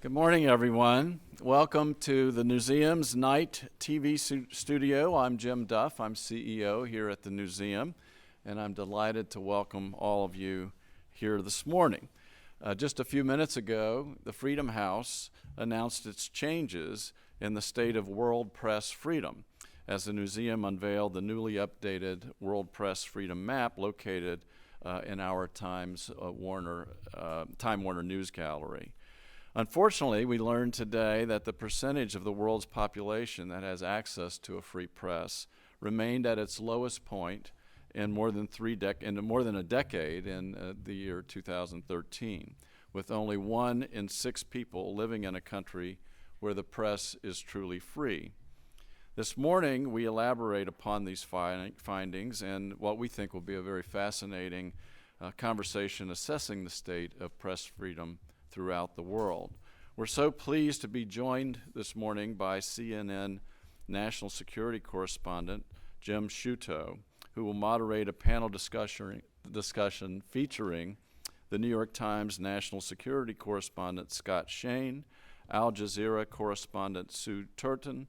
Good morning, everyone. Welcome to the Newseum's Night TV studio. I'm Jim Duff. I'm CEO here at the Newseum, and I'm delighted to welcome all of you here this morning. Just a few minutes ago, the Freedom House announced its changes in the state of world press freedom as the Newseum unveiled the newly updated World Press Freedom Map located in our Time Warner News Gallery. Unfortunately, we learned today that the percentage of the world's population that has access to a free press remained at its lowest point in more than a decade in the year 2013, with only 1 in 6 people living in a country where the press is truly free. This morning, we elaborate upon these findings and what we think will be a very fascinating conversation assessing the state of press freedom throughout the world. We're so pleased to be joined this morning by CNN national security correspondent Jim Sciutto, who will moderate a panel discussion featuring the New York Times national security correspondent Scott Shane, Al Jazeera correspondent Sue Turton,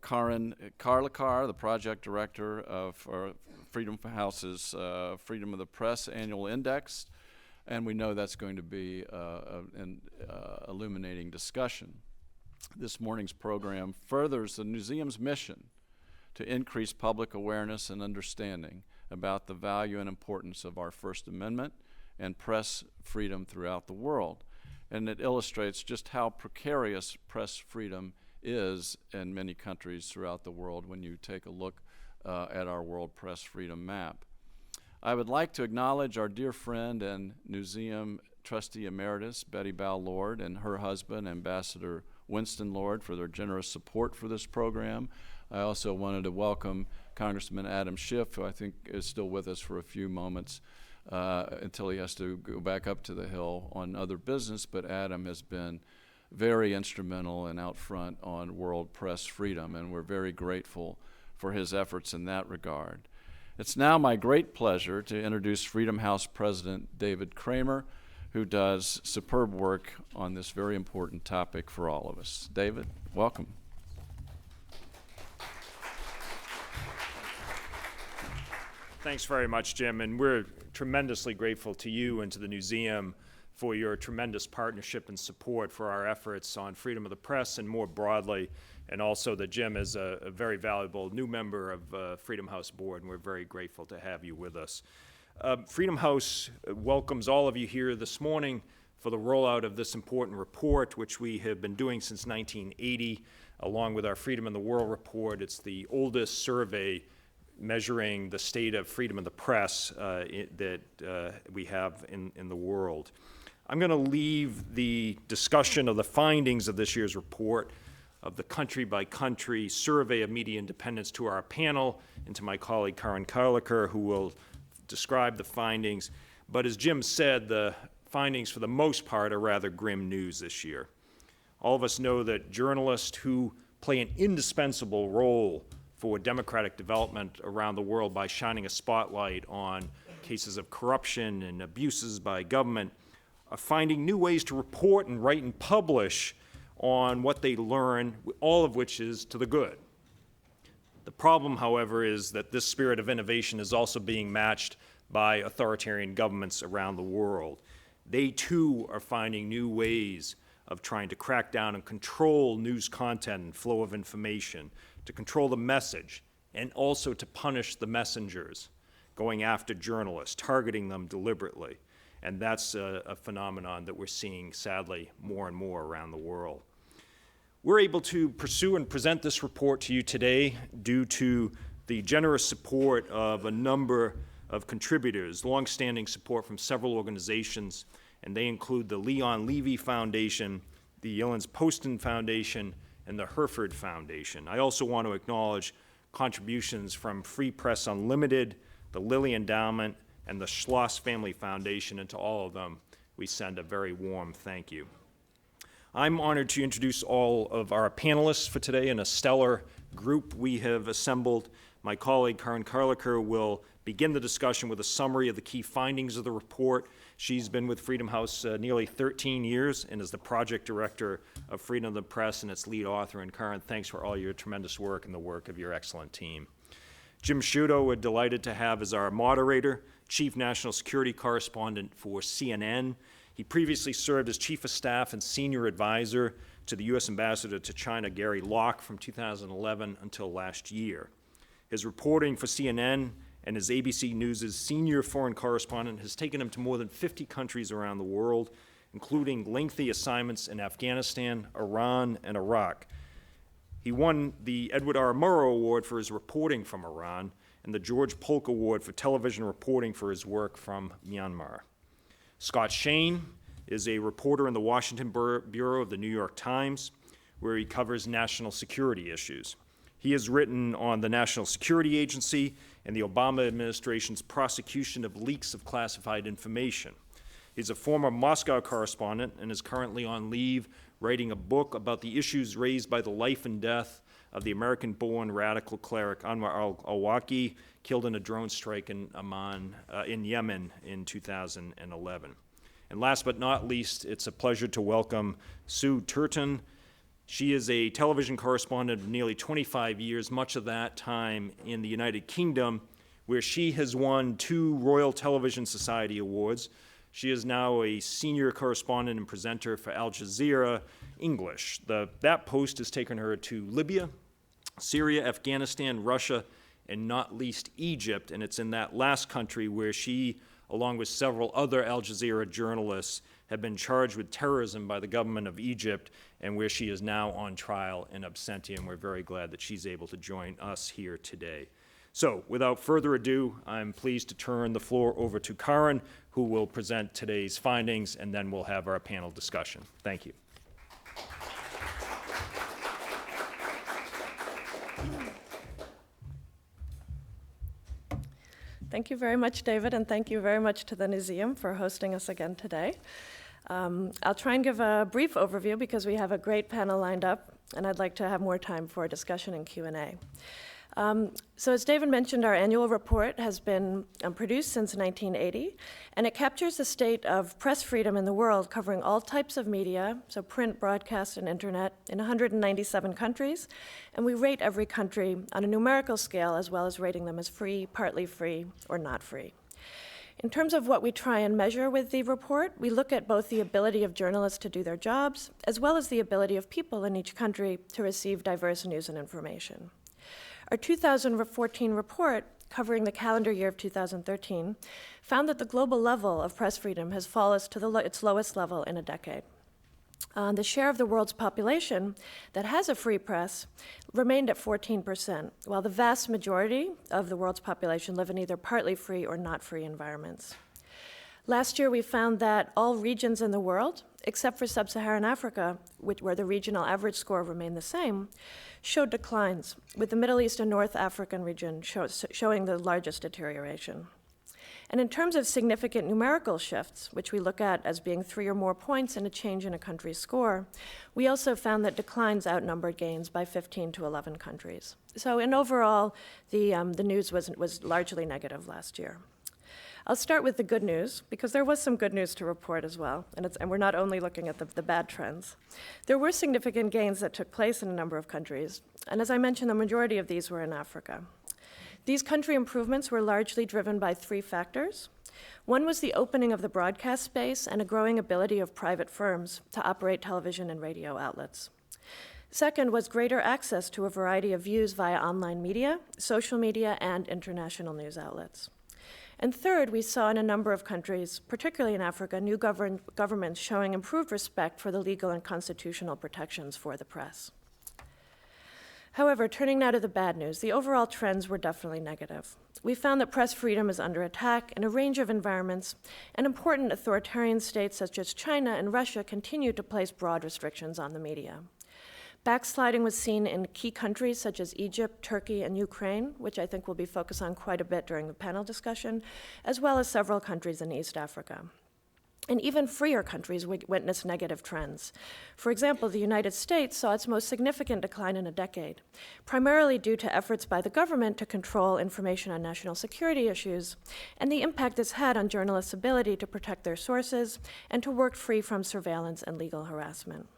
Karin Karlekar, the project director of Freedom House's Freedom of the Press Annual Index, and we know that's going to be an illuminating discussion. This morning's program furthers the Newseum's mission to increase public awareness and understanding about the value and importance of our First Amendment and press freedom throughout the world. And it illustrates just how precarious press freedom is in many countries throughout the world when you take a look at our World Press Freedom Map. I would like to acknowledge our dear friend and Newseum Trustee Emeritus, Betty Bell-Lord, and her husband, Ambassador Winston Lord, for their generous support for this program. I also wanted to welcome Congressman Adam Schiff, who I think is still with us for a few moments until he has to go back up to the Hill on other business, but Adam has been very instrumental and out front on world press freedom, and we're very grateful for his efforts in that regard. It's now my great pleasure to introduce Freedom House President David Kramer, who does superb work on this very important topic for all of us. David, welcome. Thanks very much, Jim, and we're tremendously grateful to you and to the Newseum for your tremendous partnership and support for our efforts on freedom of the press and more broadly, and also that Jim is a very valuable new member of Freedom House Board, and we're very grateful to have you with us. Freedom House welcomes all of you here this morning for the rollout of this important report, which we have been doing since 1980, along with our Freedom in the World report. It's the oldest survey measuring the state of freedom of the press that we have in the world. I'm going to leave the discussion of the findings of this year's report of the country-by-country survey of media independence to our panel and to my colleague Karin Karlekar, who will describe the findings. But as Jim said, the findings for the most part are rather grim news this year. All of us know that journalists who play an indispensable role for democratic development around the world by shining a spotlight on cases of corruption and abuses by government are finding new ways to report and write and publish on what they learn, all of which is to the good. The problem, however, is that this spirit of innovation is also being matched by authoritarian governments around the world. They too are finding new ways of trying to crack down and control news content and flow of information, to control the message, and also to punish the messengers, going after journalists, targeting them deliberately. And that's a phenomenon that we're seeing, sadly, more and more around the world. We're able to pursue and present this report to you today due to the generous support of a number of contributors, longstanding support from several organizations, and they include the Leon Levy Foundation, the Yelens Poston Foundation, and the Hereford Foundation. I also want to acknowledge contributions from Free Press Unlimited, the Lilly Endowment, and the Schloss Family Foundation, and to all of them, we send a very warm thank you. I'm honored to introduce all of our panelists for today in a stellar group we have assembled, My colleague, Karin Karlekar, will begin the discussion with a summary of the key findings of the report. She's been with Freedom House nearly 13 years and is the project director of Freedom of the Press and its lead author. And Karin, thanks for all your tremendous work and the work of your excellent team. Jim Sciutto, we're delighted to have as our moderator, Chief National Security Correspondent for CNN. He previously served as Chief of Staff and Senior Advisor to the U.S. Ambassador to China, Gary Locke, from 2011 until last year. His reporting for CNN and as ABC News' senior foreign correspondent has taken him to more than 50 countries around the world, including lengthy assignments in Afghanistan, Iran, and Iraq. He won the Edward R. Murrow Award for his reporting from Iran and the George Polk Award for television reporting for his work from Myanmar. Scott Shane is a reporter in the Washington Bureau of the New York Times, where he covers national security issues. He has written on the National Security Agency and the Obama administration's prosecution of leaks of classified information. He's a former Moscow correspondent and is currently on leave writing a book about the issues raised by the life and death of the American-born radical cleric Anwar al-Awlaki, killed in a drone strike in Yemen in 2011. And last but not least, it's a pleasure to welcome Sue Turton. She is a television correspondent of nearly 25 years, much of that time in the United Kingdom, where she has won 2 Royal Television Society Awards. She is now a senior correspondent and presenter for Al Jazeera English. That post has taken her to Libya, Syria, Afghanistan, Russia, and not least Egypt. And it's in that last country where she, along with several other Al Jazeera journalists, have been charged with terrorism by the government of Egypt, and where she is now on trial in absentia. And we're very glad that she's able to join us here today. So, without further ado, I'm pleased to turn the floor over to Karin, who will present today's findings, and then we'll have our panel discussion. Thank you. Thank you very much, David, and thank you very much to the Newseum for hosting us again today. I'll try and give a brief overview because we have a great panel lined up, and I'd like to have more time for discussion and Q&A. So as David mentioned, our annual report has been produced since 1980, and it captures the state of press freedom in the world, covering all types of media, so print, broadcast, and internet, in 197 countries, and we rate every country on a numerical scale, as well as rating them as free, partly free, or not free. In terms of what we try and measure with the report, we look at both the ability of journalists to do their jobs, as well as the ability of people in each country to receive diverse news and information. Our 2014 report, covering the calendar year of 2013, found that the global level of press freedom has fallen to its lowest level in a decade. The share of the world's population that has a free press remained at 14%, while the vast majority of the world's population live in either partly free or not free environments. Last year, we found that all regions in the world, except for sub-Saharan Africa, where the regional average score remained the same, showed declines, with the Middle East and North African region showing the largest deterioration. And in terms of significant numerical shifts, which we look at as being 3 or more points in a change in a country's score, we also found that declines outnumbered gains by 15 to 11 countries. So in overall, the news was largely negative last year. I'll start with the good news, because there was some good news to report as well, and we're not only looking at the bad trends. There were significant gains that took place in a number of countries, and as I mentioned, the majority of these were in Africa. These country improvements were largely driven by 3 factors. One was the opening of the broadcast space and a growing ability of private firms to operate television and radio outlets. Second was greater access to a variety of views via online media, social media, and international news outlets. And third, we saw in a number of countries, particularly in Africa, new governments showing improved respect for the legal and constitutional protections for the press. However, turning now to the bad news, the overall trends were definitely negative. We found that press freedom is under attack in a range of environments, and important authoritarian states such as China and Russia continue to place broad restrictions on the media. Backsliding was seen in key countries such as Egypt, Turkey, and Ukraine, which I think will be focused on quite a bit during the panel discussion, as well as several countries in East Africa. And even freer countries witnessed negative trends. For example, the United States saw its most significant decline in a decade, primarily due to efforts by the government to control information on national security issues and the impact this had on journalists' ability to protect their sources and to work free from surveillance and legal harassment.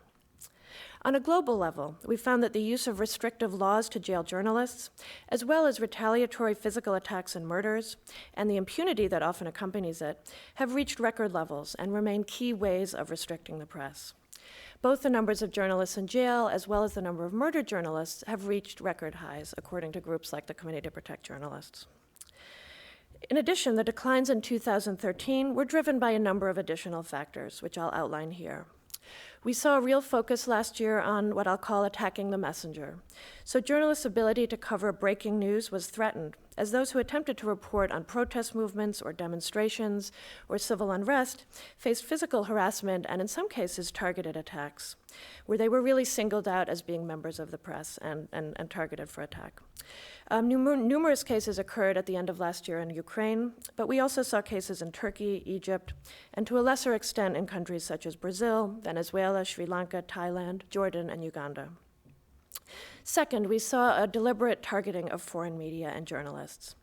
On a global level, we found that the use of restrictive laws to jail journalists, as well as retaliatory physical attacks and murders, and the impunity that often accompanies it, have reached record levels and remain key ways of restricting the press. Both the numbers of journalists in jail, as well as the number of murdered journalists, have reached record highs, according to groups like the Committee to Protect Journalists. In addition, the declines in 2013 were driven by a number of additional factors, which I'll outline here. We saw a real focus last year on what I'll call attacking the messenger. So journalists' ability to cover breaking news was threatened, as those who attempted to report on protest movements or demonstrations or civil unrest faced physical harassment and in some cases targeted attacks, where they were really singled out as being members of the press and targeted for attack. Numerous cases occurred at the end of last year in Ukraine, but we also saw cases in Turkey, Egypt, and to a lesser extent in countries such as Brazil, Venezuela, Sri Lanka, Thailand, Jordan, and Uganda. Second, we saw a deliberate targeting of foreign media and journalists.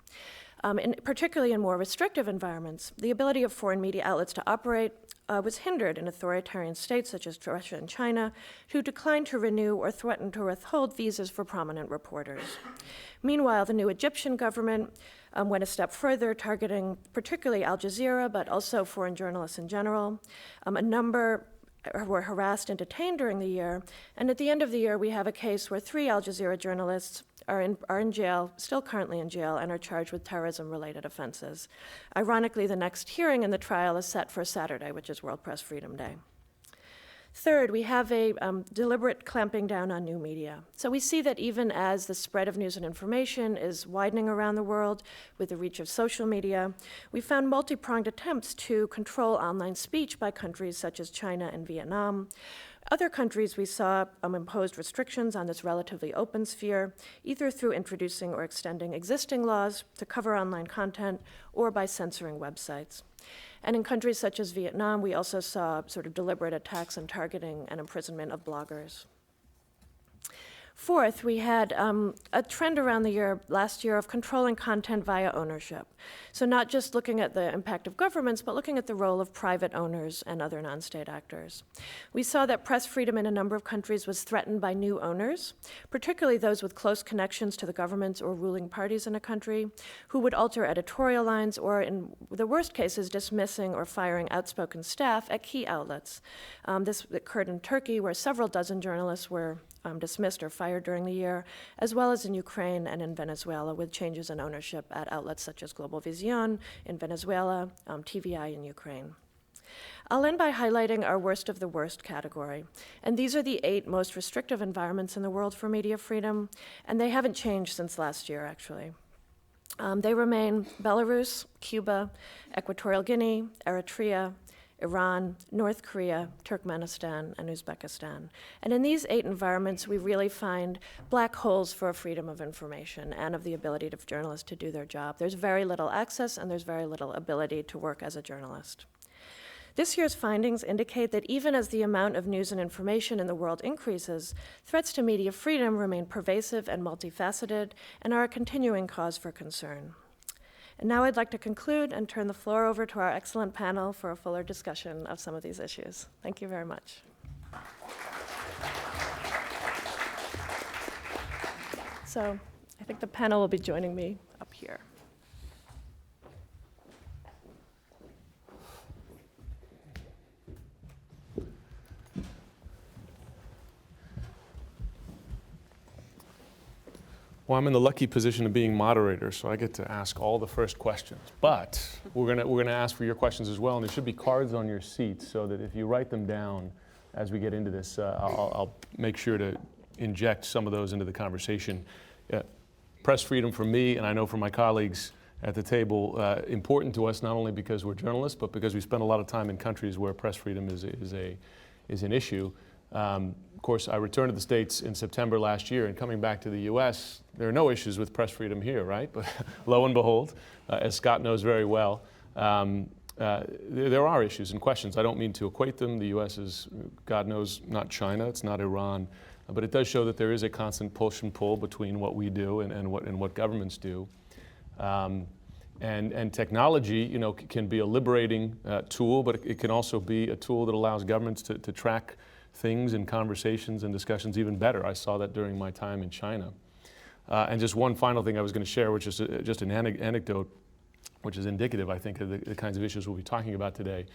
Particularly in more restrictive environments, the ability of foreign media outlets to operate was hindered in authoritarian states such as Russia and China, who declined to renew or threatened to withhold visas for prominent reporters. Meanwhile, the new Egyptian government went a step further, targeting particularly Al Jazeera, but also foreign journalists in general. A number were harassed and detained during the year, and at the end of the year, we have a case where 3 Al Jazeera journalists are in jail, still currently in jail, and are charged with terrorism-related offenses. Ironically, the next hearing in the trial is set for Saturday, which is World Press Freedom Day. Third, we have a deliberate clamping down on new media. So we see that even as the spread of news and information is widening around the world with the reach of social media, we found multi-pronged attempts to control online speech by countries such as China and Vietnam. Other countries we saw imposed restrictions on this relatively open sphere, either through introducing or extending existing laws to cover online content or by censoring websites. And in countries such as Vietnam, we also saw sort of deliberate attacks and targeting and imprisonment of bloggers. Fourth, we had a trend around the last year of controlling content via ownership. So not just looking at the impact of governments, but looking at the role of private owners and other non-state actors. We saw that press freedom in a number of countries was threatened by new owners, particularly those with close connections to the governments or ruling parties in a country, who would alter editorial lines or, in the worst cases, dismissing or firing outspoken staff at key outlets. This occurred in Turkey, where several dozen journalists were dismissed or fired during the year, as well as in Ukraine and in Venezuela, with changes in ownership at outlets such as Global Vision in Venezuela, TVI in Ukraine. I'll end by highlighting our worst of the worst category. And these are the 8 most restrictive environments in the world for media freedom, and they haven't changed since last year, actually. They remain Belarus, Cuba, Equatorial Guinea, Eritrea, Iran, North Korea, Turkmenistan, and Uzbekistan. And in these 8 environments, we really find black holes for freedom of information and of the ability of journalists to do their job. There's very little access, and there's very little ability to work as a journalist. This year's findings indicate that even as the amount of news and information in the world increases, threats to media freedom remain pervasive and multifaceted and are a continuing cause for concern. And now I'd like to conclude and turn the floor over to our excellent panel for a fuller discussion of some of these issues. Thank you very much. So I think the panel will be joining me up here. Well, I'm in the lucky position of being moderator, so I get to ask all the first questions. But we're gonna ask for your questions as well, and there should be cards on your seats so that if you write them down as we get into this, I'll make sure to inject some of those into the conversation. Press freedom for me, and I know for my colleagues at the table, important to us not only because we're journalists, but because we spend a lot of time in countries where press freedom is an issue. Of course, I returned to the States in September last year, and coming back to the US, there are no issues with press freedom here, right? But lo and behold, as Scott knows very well, there are issues and questions. I don't mean to equate them. The U.S. is, God knows, not China. It's not Iran. But it does show that there is a constant push and pull between what we do and what governments do. And technology, you know, can be a liberating tool, but it can also be a tool that allows governments to track things and conversations and discussions even better. I saw that during my time in China. And just one final thing I was going to share, which is just an anecdote, which is indicative, I think, of the kinds of issues we'll be talking about today.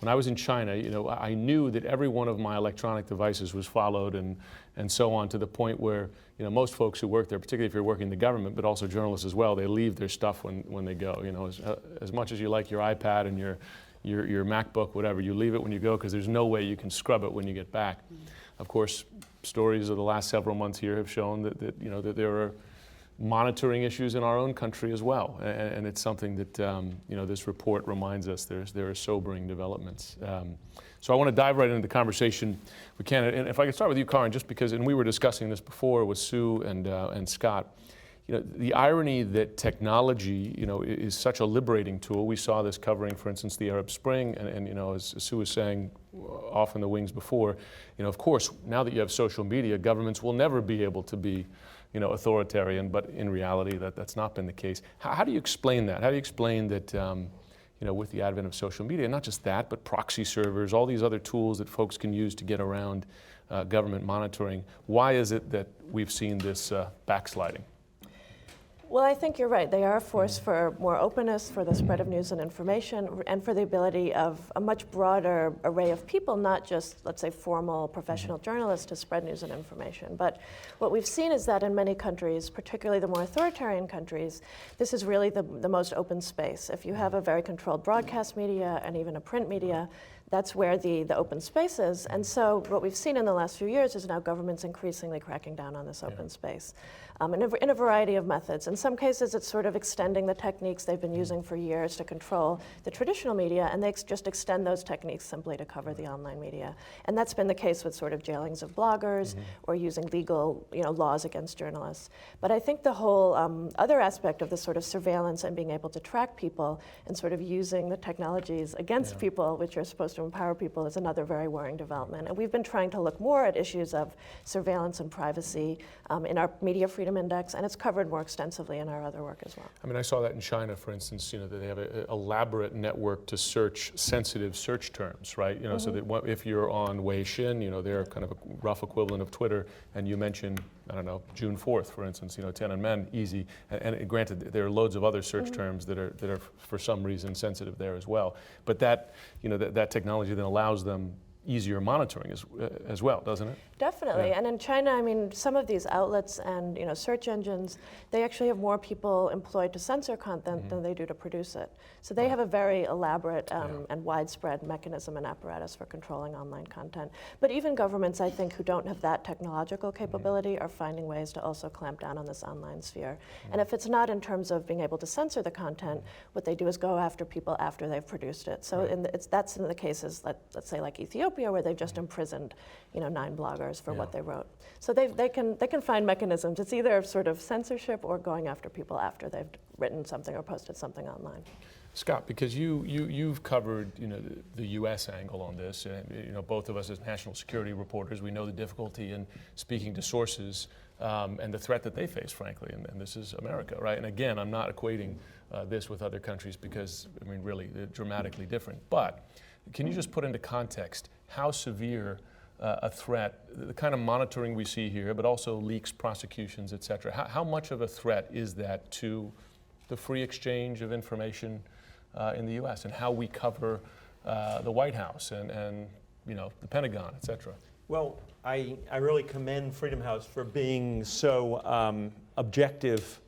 When I was in China, you know, I knew that every one of my electronic devices was followed and so on, to the point where, you know, most folks who work there, particularly if you're working in the government, but also journalists as well, they leave their stuff when they go. You know, as much as you like your iPad and your MacBook, whatever, you leave it when you go because there's no way you can scrub it when you get back. Of course, stories of the last several months here have shown that you know, that there are monitoring issues in our own country as well, and it's something that you know, this report reminds us there are sobering developments. So I want to dive right into the conversation. We can, and if I could start with you, Karin, just because, and we were discussing this before with Sue and Scott. You know, the irony that technology, you know, is such a liberating tool. We saw this covering, for instance, the Arab Spring, and you know, as Sue was saying, off in the wings before, you know, of course, now that you have social media, governments will never be able to be, you know, authoritarian, but in reality, that's not been the case. How do you explain that? How do you explain that, you know, with the advent of social media, not just that, but proxy servers, all these other tools that folks can use to get around government monitoring, why is it that we've seen this backsliding? Well, I think you're right. They are a force for more openness, for the spread of news and information, and for the ability of a much broader array of people, not just, let's say, formal professional journalists to spread news and information. But what we've seen is that in many countries, particularly the more authoritarian countries, this is really the most open space. If you have a very controlled broadcast media and even a print media, that's where the open space is. And so what we've seen in the last few years is now governments increasingly cracking down on this open space in a variety of methods. In some cases, it's sort of extending the techniques they've been using for years to control the traditional media, and they just extend those techniques simply to cover the online media. And that's been the case with sort of jailings of bloggers or using legal, you know, laws against journalists. But I think the whole other aspect of this sort of surveillance and being able to track people and sort of using the technologies against people, which are supposed to empower people, is another very worrying development. And we've been trying to look more at issues of surveillance and privacy in our Media Freedom Index, and it's covered more extensively in our other work as well. I mean, I saw that in China, for instance, you know, that they have an elaborate network to search sensitive search terms, right? You know, so that if you're on Weixin, you know, they're kind of a rough equivalent of Twitter, and you mention, I don't know, June 4th, for instance, you know, Tiananmen, easy. And granted, there are loads of other search terms that are for some reason sensitive there as well. But that, you know, that technology then allows them easier monitoring as well, doesn't it? Definitely, and in China, I mean, some of these outlets and, you know, search engines, they actually have more people employed to censor content than they do to produce it. So they have a very elaborate and widespread mechanism and apparatus for controlling online content. But even governments, I think, who don't have that technological capability are finding ways to also clamp down on this online sphere. And if it's not in terms of being able to censor the content, what they do is go after people after they've produced it. So that's in the cases, let's say, like Ethiopia, where they've just imprisoned, you know, 9 bloggers for what they wrote. So they can find mechanisms. It's either sort of censorship or going after people after they've written something or posted something online. Scott, because you've covered, you know, the U.S. angle on this, and you know, both of us as national security reporters, we know the difficulty in speaking to sources and the threat that they face, frankly, and this is America, right? And again, I'm not equating this with other countries because, I mean, really, they're dramatically different. But can you just put into context how severe a threat, the kind of monitoring we see here, but also leaks, prosecutions, et cetera, how much of a threat is that to the free exchange of information in the U.S. and how we cover the White House and you know, the Pentagon, et cetera? Well, I really commend Freedom House for being so objective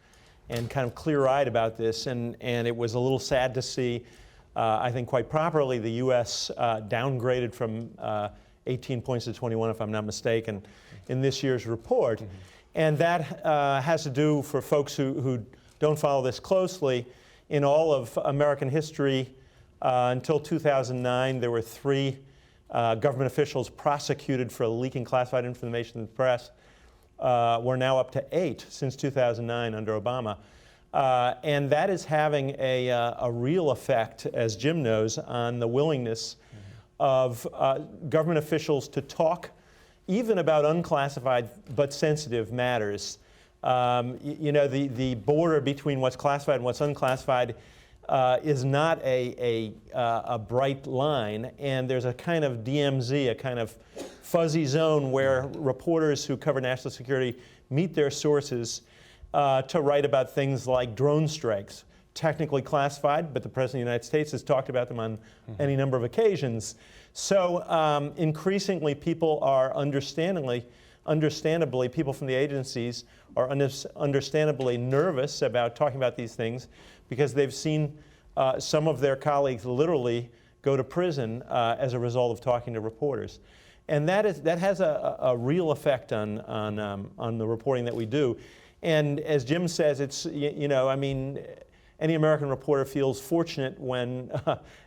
and kind of clear-eyed about this, and it was a little sad to see, I think quite properly, the U.S. downgraded from 18 points to 21, if I'm not mistaken, in this year's report. And that has to do, for folks who don't follow this closely, in all of American history, until 2009, there were 3 government officials prosecuted for leaking classified information to the press. We're now up to 8 since 2009 under Obama. And that is having a real effect, as Jim knows, on the willingness of government officials to talk even about unclassified but sensitive matters. You know, the border between what's classified and what's unclassified is not a bright line, and there's a kind of DMZ, a kind of fuzzy zone where reporters who cover national security meet their sources to write about things like drone strikes, technically classified, but the President of the United States has talked about them on any number of occasions. So increasingly people are understandably, people from the agencies are understandably nervous about talking about these things because they've seen some of their colleagues literally go to prison as a result of talking to reporters. And that has a real effect on the reporting that we do. And as Jim says, it's, you know, I mean, any American reporter feels fortunate when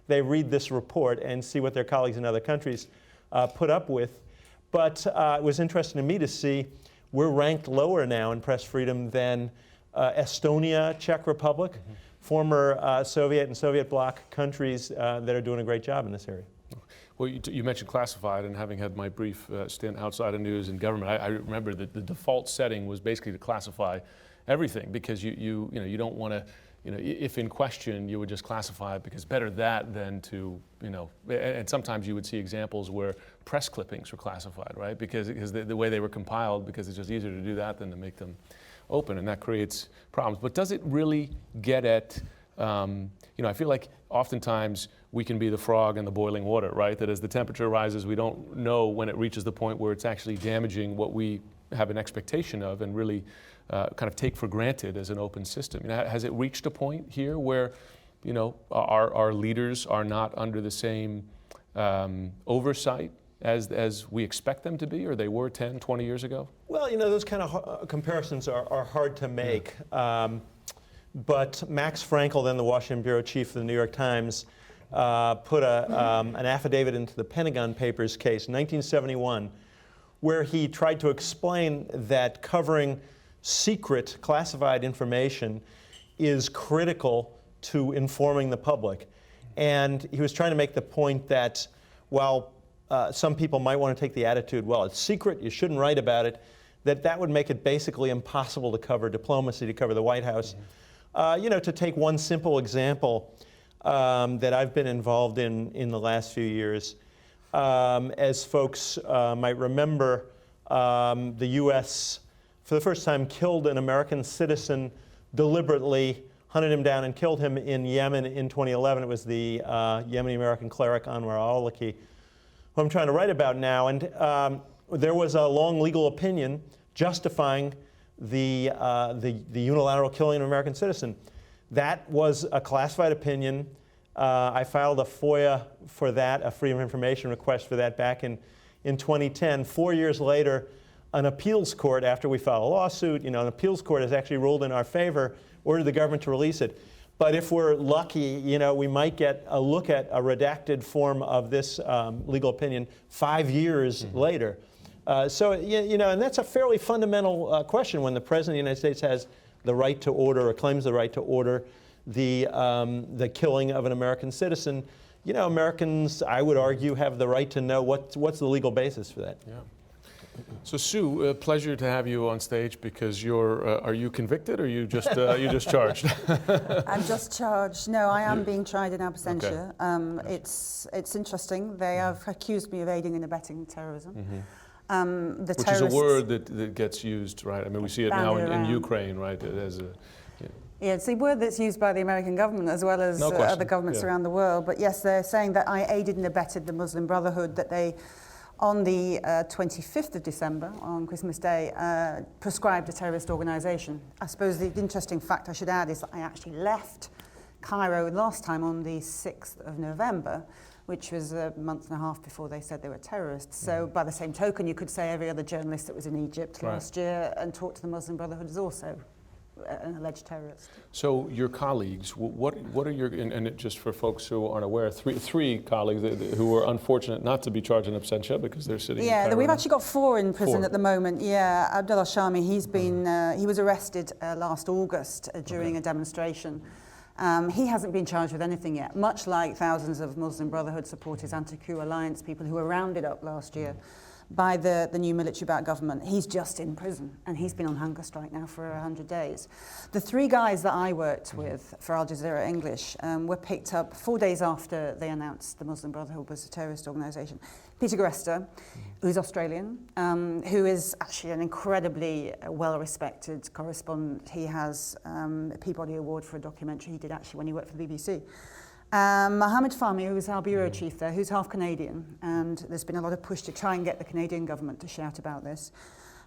they read this report and see what their colleagues in other countries put up with. But it was interesting to me to see we're ranked lower now in press freedom than Estonia, Czech Republic, former Soviet and Soviet bloc countries that are doing a great job in this area. Well, you mentioned classified, and having had my brief stint outside of news and government, I remember that the default setting was basically to classify everything because you don't want to, you know, if in question, you would just classify it because better that than to, you know, and sometimes you would see examples where press clippings were classified, right? Because the way they were compiled, because it's just easier to do that than to make them open, and that creates problems. But does it really get at, you know, I feel like oftentimes we can be the frog in the boiling water, right? That as the temperature rises, we don't know when it reaches the point where it's actually damaging what we have an expectation of and really kind of take for granted as an open system. You know, has it reached a point here where, you know, our leaders are not under the same oversight as we expect them to be, or they were 10, 20 years ago? Well, you know, those kind of comparisons are hard to make. But Max Frankel, then the Washington bureau chief of the New York Times, put an affidavit into the Pentagon Papers case in 1971, where he tried to explain that covering secret classified information is critical to informing the public. And he was trying to make the point that while some people might want to take the attitude, well, it's secret, you shouldn't write about it, that would make it basically impossible to cover diplomacy, to cover the White House. You know, to take one simple example that I've been involved in the last few years, as folks might remember, the U.S. for the first time killed an American citizen deliberately, hunted him down and killed him in Yemen in 2011. It was the Yemeni-American cleric Anwar al-Awlaki, who I'm trying to write about now. And there was a long legal opinion justifying the unilateral killing of an American citizen. That was a classified opinion. I filed a FOIA for that, a Freedom of Information request for that back in 2010. 4 years later, an appeals court, after we filed a lawsuit, you know, an appeals court has actually ruled in our favor, ordered the government to release it. But if we're lucky, you know, we might get a look at a redacted form of this legal opinion 5 years later. So, you know, and that's a fairly fundamental question when the President of the United States has the right to order or claims the right to order the killing of an American citizen. You know, Americans, I would argue, have the right to know what's the legal basis for that. Yeah. So Sue, a pleasure to have you on stage because you're, are you convicted or you just charged? I'm just charged. No, I am being tried in absentia. Okay. It's interesting. They have accused me of aiding and abetting terrorism. Which is a word that gets used, right? I mean, we see it now in Ukraine, right? As a, yeah, it's a word that's used by the American government as well as other governments around the world. But yes, they're saying that I aided and abetted the Muslim Brotherhood, that they, on the 25th of December, on Christmas Day, prescribed a terrorist organization. I suppose the interesting fact I should add is that I actually left Cairo last time on the 6th of November, which was a month and a half before they said they were terrorists. So by the same token, you could say every other journalist that was in Egypt last year and talked to the Muslim Brotherhood is also an alleged terrorist. So your colleagues, what are your, and just for folks who aren't aware, three colleagues who were unfortunate not to be charged in absentia because they're sitting in Cairo we've now. actually got 4 in prison at the moment. Yeah, Abdullah Shami, he's been, he was arrested last August during a demonstration. He hasn't been charged with anything yet, much like thousands of Muslim Brotherhood supporters, anti-coup alliance people who were rounded up last year by the new military-backed government. He's just in prison, and he's been on hunger strike now for 100 days. The 3 guys that I worked with for Al Jazeera English were picked up 4 days after they announced the Muslim Brotherhood was a terrorist organisation. Peter Grester, who's Australian, who is actually an incredibly well-respected correspondent. He has a Peabody Award for a documentary he did actually when he worked for the BBC. Mohammed Fahmy, who is our bureau chief there, who's half Canadian, and there's been a lot of push to try and get the Canadian government to shout about this.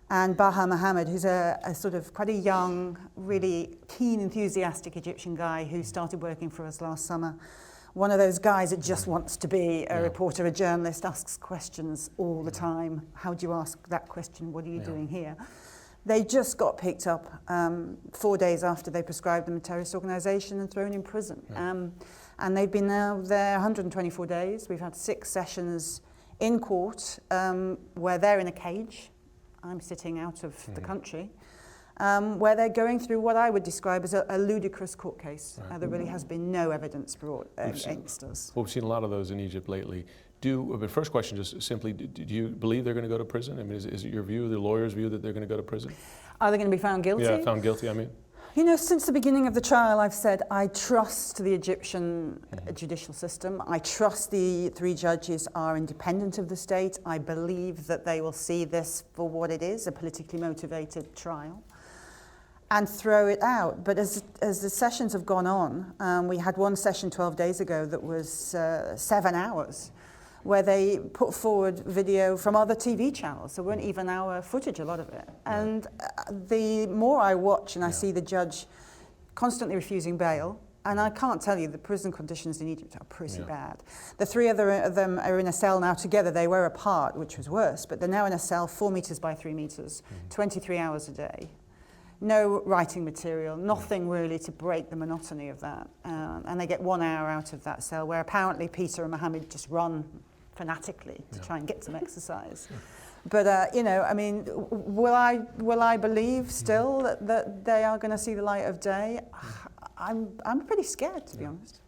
And Baha Mohammed, who's a sort of quite a young, really keen, enthusiastic Egyptian guy who started working for us last summer. One of those guys that just wants to be a reporter, a journalist, asks questions all the time. How do you ask that question? What are you doing here? They just got picked up 4 days after they prescribed them a terrorist organisation and thrown in prison. And they've been now there 124 days. We've had 6 sessions in court where they're in a cage. I'm sitting out of the country, where they're going through what I would describe as a ludicrous court case. There really has been no evidence brought against us. Well, we've seen a lot of those in Egypt lately. The first question, just simply, do you believe they're going to go to prison? I mean, is it your view, the lawyer's view, that they're going to go to prison? Are they going to be found guilty? Yeah, found guilty, I mean. You know, since the beginning of the trial, I've said I trust the Egyptian judicial system. I trust the 3 judges are independent of the state. I believe that they will see this for what it is, a politically motivated trial, and throw it out. But as the sessions have gone on, we had one session 12 days ago that was 7 hours, where they put forward video from other TV channels. So it weren't even our footage, a lot of it. And the more I watch and I see the judge constantly refusing bail, and I can't tell you, the prison conditions in Egypt are pretty bad. The 3 of them are in a cell now together. They were apart, which was worse, but they're now in a cell 4 meters by 3 meters, 23 hours a day. No writing material, nothing really to break the monotony of that. And they get 1 hour out of that cell, where apparently Peter and Mohammed just run fanatically to try and get some exercise. But, you know, I mean, will I believe still that they are going to see the light of day? I'm pretty scared, to be honest.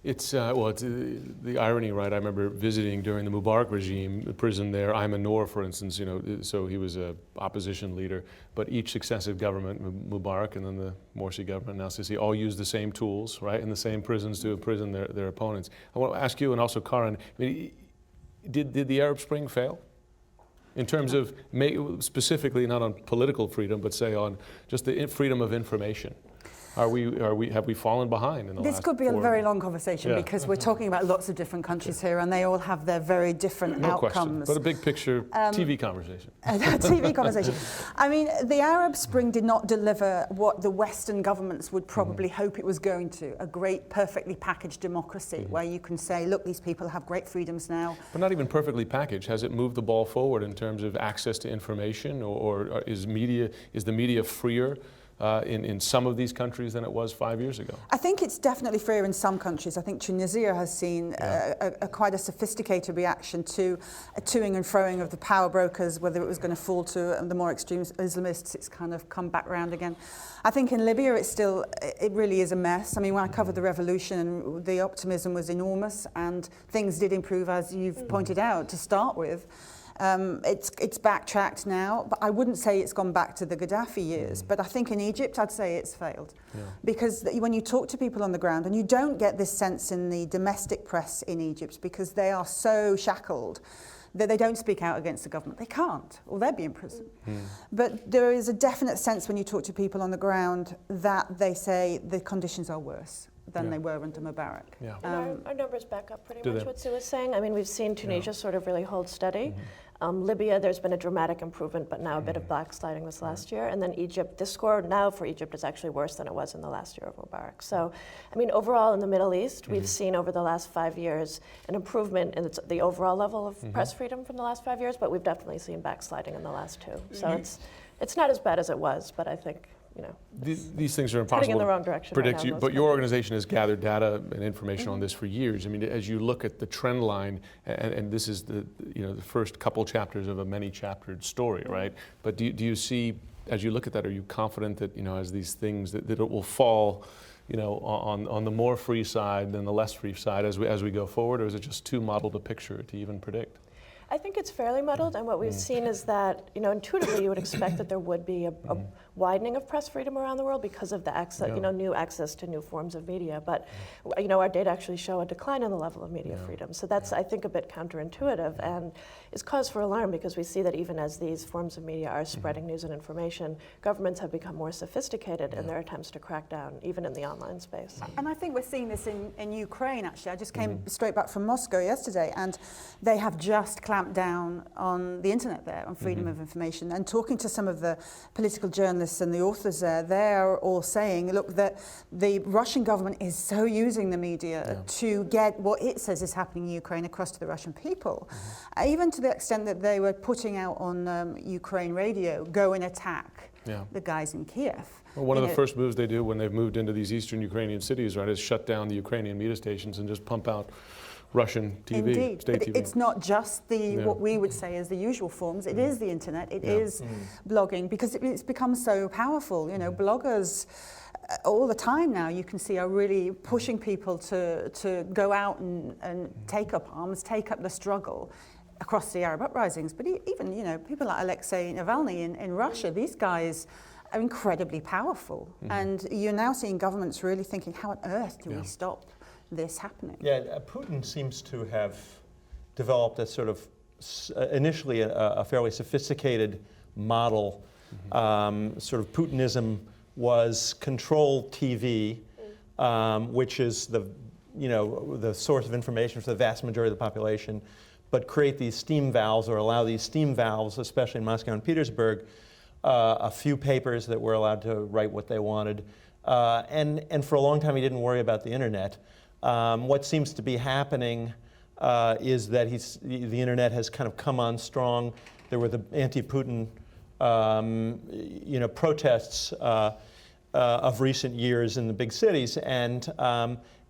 It's, it's the irony, right? I remember visiting during the Mubarak regime, the prison there, Ayman Noor, for instance, you know, so he was an opposition leader, but each successive government, Mubarak and then the Morsi government, now Sisi, all used the same tools, right, in the same prisons to imprison their opponents. I want to ask you, and also Karin, I mean, did the Arab Spring fail? In terms of, specifically not on political freedom, but say on just the freedom of information. Have we fallen behind in the last This could be a very long conversation because we're talking about lots of different countries here and they all have their very different outcomes. Question, but a big picture TV conversation. TV conversation. I mean, the Arab Spring did not deliver what the Western governments would probably hope it was going to, a great, perfectly packaged democracy where you can say, look, these people have great freedoms now. But not even perfectly packaged. Has it moved the ball forward in terms of access to information, or is the media freer in some of these countries than it was 5 years ago? I think it's definitely freer in some countries. I think Tunisia has seen quite a sophisticated reaction to a toing and froing of the power brokers, whether it was going to fall to the more extreme Islamists. It's kind of come back round again. I think in Libya it really is a mess. I mean, when I covered the revolution, the optimism was enormous and things did improve, as you've pointed out, to start with. It's backtracked now, but I wouldn't say it's gone back to the Gaddafi years. But I think in Egypt, I'd say it's failed. Because when you talk to people on the ground, and you don't get this sense in the domestic press in Egypt because they are so shackled that they don't speak out against the government. They can't, or they'd be in prison. But there is a definite sense when you talk to people on the ground that they say the conditions are worse than they were under Mubarak. Our numbers back up pretty much what Sue was saying. I mean, we've seen Tunisia sort of really hold steady. Libya, there's been a dramatic improvement, but now a bit of backsliding this last year. And then Egypt, this score now for Egypt is actually worse than it was in the last year of Mubarak. So, I mean, overall in the Middle East, we've seen over the last 5 years an improvement in the overall level of press freedom from the last 5 years, but we've definitely seen backsliding in the last 2. So it's not as bad as it was, but I think These things are impossible heading in the wrong direction to predict. right now in But most your countries. organization has gathered data and information on this for years. I mean, as you look at the trend line, and this is the first couple chapters of a many-chaptered story, right? But do you see, as you look at that, are you confident that as these things that it will fall, on the more free side than the less free side as we go forward, or is it just too muddled a picture to even predict? I think it's fairly muddled, and what we've seen is that, intuitively you would expect that there would be a widening of press freedom around the world because of the access, new access to new forms of media. But, our data actually show a decline in the level of media freedom. So that's, I think, a bit counterintuitive and is cause for alarm because we see that even as these forms of media are spreading news and information, governments have become more sophisticated in their attempts to crack down, even in the online space. And I think we're seeing this in Ukraine, actually. I just came straight back from Moscow yesterday, and they have just clamped down on the internet there, on freedom of information. And talking to some of the political journalists and the authors there, they're all saying, look, that the Russian government is so using the media to get what it says is happening in Ukraine across to the Russian people. Even to the extent that they were putting out on Ukraine radio, go and attack the guys in Kiev. Well, one of the first moves they do when they've moved into these eastern Ukrainian cities, right, is shut down the Ukrainian media stations and just pump out Russian TV, Indeed, state but TV. it's not just what we would say is the usual forms. It is the internet. It is blogging, because it's become so powerful. Bloggers all the time now, you can see, are really pushing people to go out and take up arms, take up the struggle across the Arab uprisings. But even people like Alexei Navalny in Russia, these guys are incredibly powerful, and you're now seeing governments really thinking, how on earth do we stop this happening? Yeah, Putin seems to have developed a sort of, initially a fairly sophisticated model. Sort of Putinism was control TV, which is the source of information for the vast majority of the population, but create these steam valves, or allow these steam valves, especially in Moscow and Petersburg, a few papers that were allowed to write what they wanted. And for a long time he didn't worry about the internet. What seems to be happening is that the internet has kind of come on strong. There were the anti-Putin, protests of recent years in the big cities, and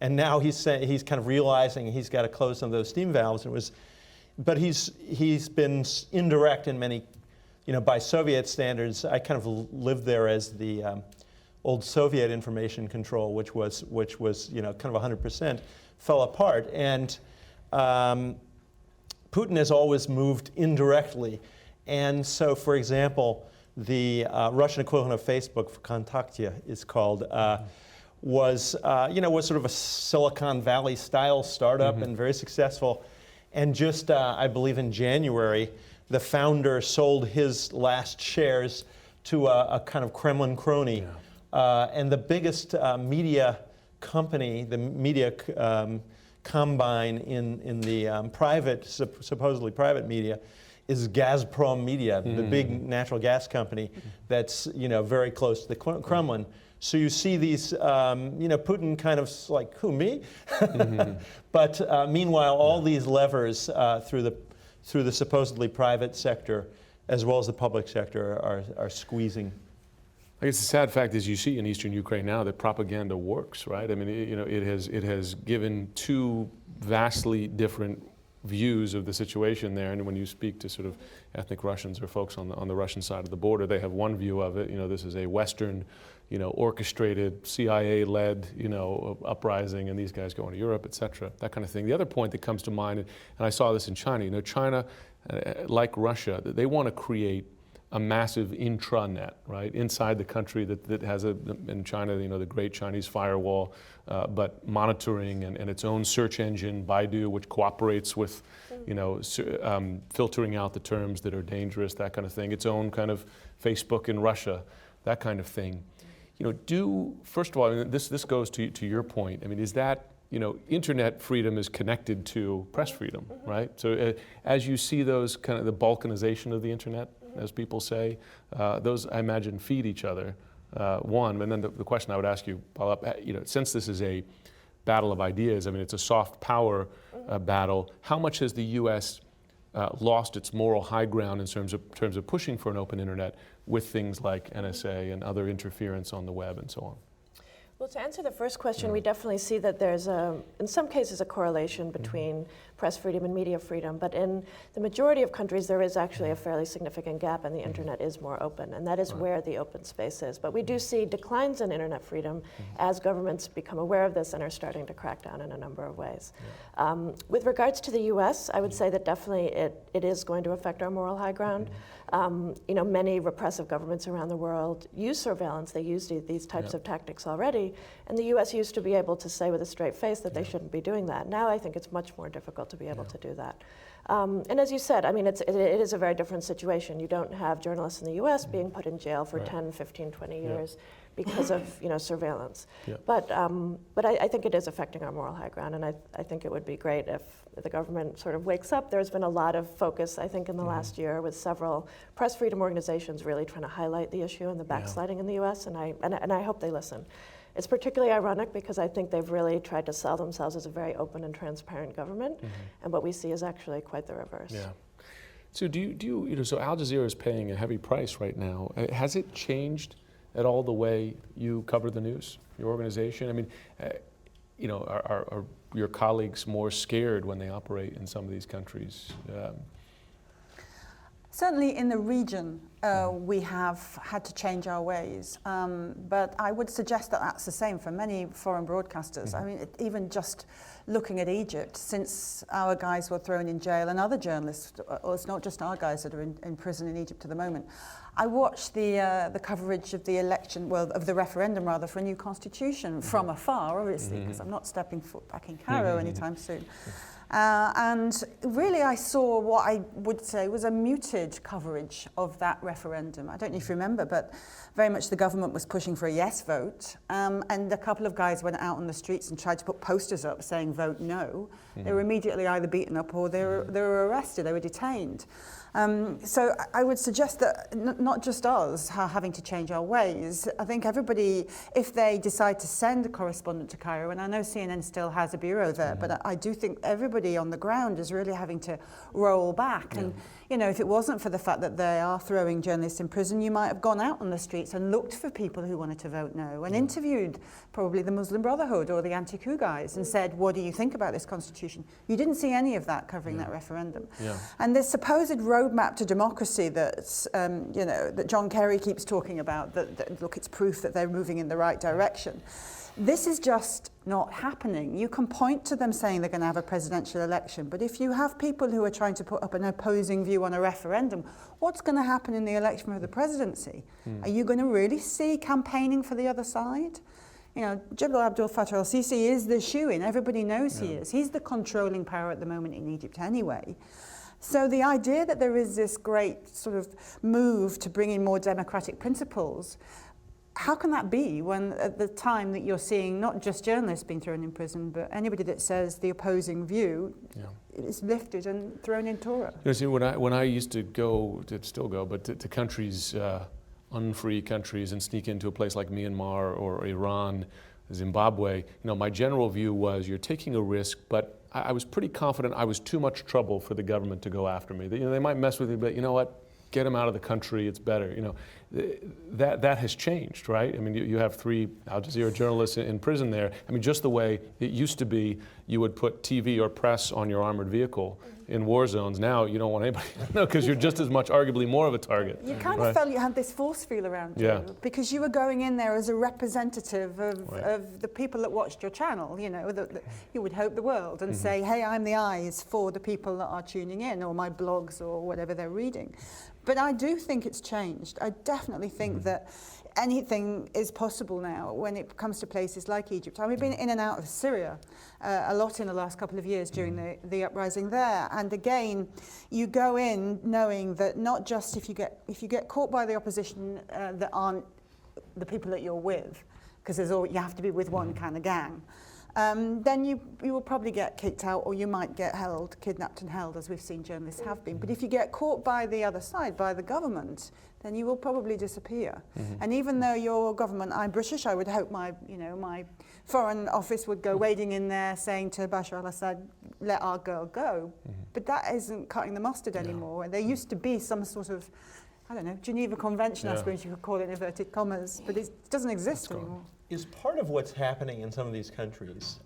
now he's kind of realizing he's got to close some of those steam valves. But he's been indirect in many, by Soviet standards. I kind of lived there as the old Soviet information control, which was kind of 100%, fell apart. And Putin has always moved indirectly. And so, for example, the Russian equivalent of Facebook, Kontakte is called, was sort of a Silicon Valley style startup and very successful. And just, I believe in January, the founder sold his last shares to a kind of Kremlin crony. And the biggest media company, the media combine in the supposedly private media, is Gazprom Media, the big natural gas company that's very close to the Kremlin. So you see these, Putin kind of like, who, me? But meanwhile, all these levers through the supposedly private sector, as well as the public sector, are squeezing. I guess the sad fact is you see in eastern Ukraine now that propaganda works, right? I mean, it has given two vastly different views of the situation there. And when you speak to sort of ethnic Russians or folks on the Russian side of the border, they have one view of it. This is a Western, orchestrated, CIA-led, uprising, and these guys going to Europe, et cetera, that kind of thing. The other point that comes to mind, and I saw this in China, China, like Russia, they want to create a massive intranet, right, inside the country that has in China, the great Chinese firewall, but monitoring and its own search engine, Baidu, which cooperates with, filtering out the terms that are dangerous, that kind of thing, its own kind of Facebook in Russia, that kind of thing. First of all, I mean, this goes to your point. I mean, is that, internet freedom is connected to press freedom, right? So as you see those kind of the balkanization of the internet, as people say, those, I imagine, feed each other, one. And then the question I would ask you, follow up, since this is a battle of ideas, I mean, it's a soft power battle, how much has the U.S. lost its moral high ground in terms of pushing for an open internet with things like NSA and other interference on the web and so on? Well, to answer the first question, we definitely see that there's, in some cases, a correlation between press freedom and media freedom. But in the majority of countries, there is actually a fairly significant gap, and the internet is more open. And that is where the open space is. But we do see declines in internet freedom as governments become aware of this and are starting to crack down in a number of ways. With regards to the US, I would say that definitely it is going to affect our moral high ground. You know, many repressive governments around the world use surveillance. They use these types of tactics already. And the US used to be able to say with a straight face that they shouldn't be doing that. Now I think it's much more difficult to be able to do that. And as you said, I mean, it is a very different situation. You don't have journalists in the US being put in jail for 10, 15, 20 years because of, you know, surveillance. But I think it is affecting our moral high ground, and I think it would be great if the government sort of wakes up. There's been a lot of focus, I think, in the last year with several press freedom organizations really trying to highlight the issue and the backsliding in the US, and I hope they listen. It's particularly ironic because I think they've really tried to sell themselves as a very open and transparent government, and what we see is actually quite the reverse. Yeah. So so Al Jazeera is paying a heavy price right now. Has it changed at all the way you cover the news, your organization? I mean, you know, are your colleagues more scared when they operate in some of these countries? Certainly in the region, we have had to change our ways, but I would suggest that that's the same for many foreign broadcasters. I mean, even just looking at Egypt, since our guys were thrown in jail and other journalists, or it's not just our guys that are in prison in Egypt at the moment. I watched the coverage of the election, well, of the referendum rather, for a new constitution from afar, obviously, because I'm not stepping foot back in Cairo anytime soon. And really I saw what I would say was a muted coverage of that referendum. I don't know if you remember, but very much the government was pushing for a yes vote, and a couple of guys went out on the streets and tried to put posters up saying vote no. They were immediately either beaten up or they were arrested, they were detained. So I would suggest that not just us are having to change our ways. I think everybody, if they decide to send a correspondent to Cairo, and I know CNN still has a bureau there, but I do think everybody on the ground is really having to roll back. And you know, if it wasn't for the fact that they are throwing journalists in prison, you might have gone out on the streets and looked for people who wanted to vote no, and interviewed probably the Muslim Brotherhood or the anti-coup guys and said, what do you think about this constitution? You didn't see any of that covering that referendum. And this supposed roadmap to democracy that's, you know, that John Kerry keeps talking about, that look, it's proof that they're moving in the right direction. This is just not happening. You can point to them saying they're going to have a presidential election, but if you have people who are trying to put up an opposing view on a referendum, what's going to happen in the election for the presidency? Are you going to really see campaigning for the other side? You know, Jabal Abdel Fattah al-Sisi is the shoo-in. Everybody knows he is. He's the controlling power at the moment in Egypt anyway. So the idea that there is this great sort of move to bring in more democratic principles, how can that be when at the time that you're seeing not just journalists being thrown in prison, but anybody that says the opposing view is lifted and thrown in Torah? You know, see, when I used to go, still go, but to countries, unfree countries, and sneak into a place like Myanmar or Iran, Zimbabwe, you know, my general view was you're taking a risk, but I was pretty confident I was too much trouble for the government to go after me. You know, they might mess with me, but you know what? Get them out of the country, it's better. You know, that has changed, right? I mean, you have 3 Al Jazeera journalists in prison there. I mean, just the way it used to be, you would put TV or press on your armored vehicle in war zones. Now you don't want anybody to know because you're just as much, arguably more of a target. You kind of felt you had this force field around you because you were going in there as a representative of the people that watched your channel, you know, you would hope the world and say, hey, I'm the eyes for the people that are tuning in, or my blogs or whatever they're reading. But I do think it's changed. I definitely think that anything is possible now when it comes to places like Egypt. We've been in and out of Syria a lot in the last couple of years during the uprising there. And again, you go in knowing that not just if you get caught by the opposition that aren't the people that you're with, because you have to be with one kind of gang. then you will probably get kicked out, or you might get kidnapped and held, as we've seen journalists have been. But if you get caught by the other side, by the government, then you will probably disappear. And even though your government, I'm British, I would hope my foreign office would go wading in there saying to Bashar al-Assad, let our girl go. But that isn't cutting the mustard anymore. There used to be some sort of, I don't know, Geneva Convention, I suppose you could call it in inverted commas, but it doesn't exist anymore. Is part of what's happening in some of these countries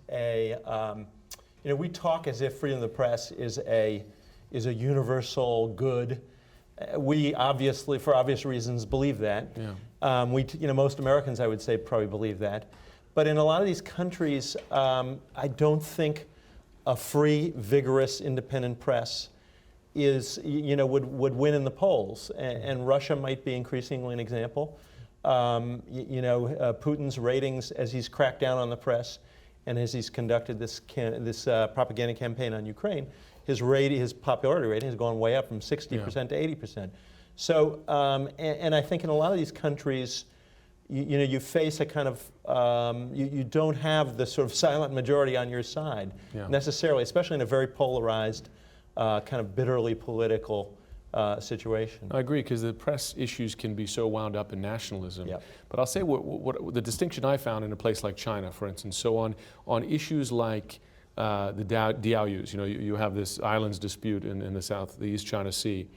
we talk as if freedom of the press is a universal good. We obviously, for obvious reasons, believe that. Most Americans, I would say, probably believe that. But in a lot of these countries, I don't think a free, vigorous, independent press would win in the polls. And Russia might be increasingly an example. Putin's ratings, as he's cracked down on the press and as he's conducted this propaganda campaign on Ukraine, his popularity rating has gone way up from 60% to 80%. So, and I think in a lot of these countries, you face a kind of, you don't have the sort of silent majority on your side necessarily, especially in a very polarized, kind of bitterly political situation. I agree, because the press issues can be so wound up in nationalism. But I'll say what the distinction I found in a place like China, for instance. So on issues like the Diaoyus, you have this islands dispute in the East China Sea.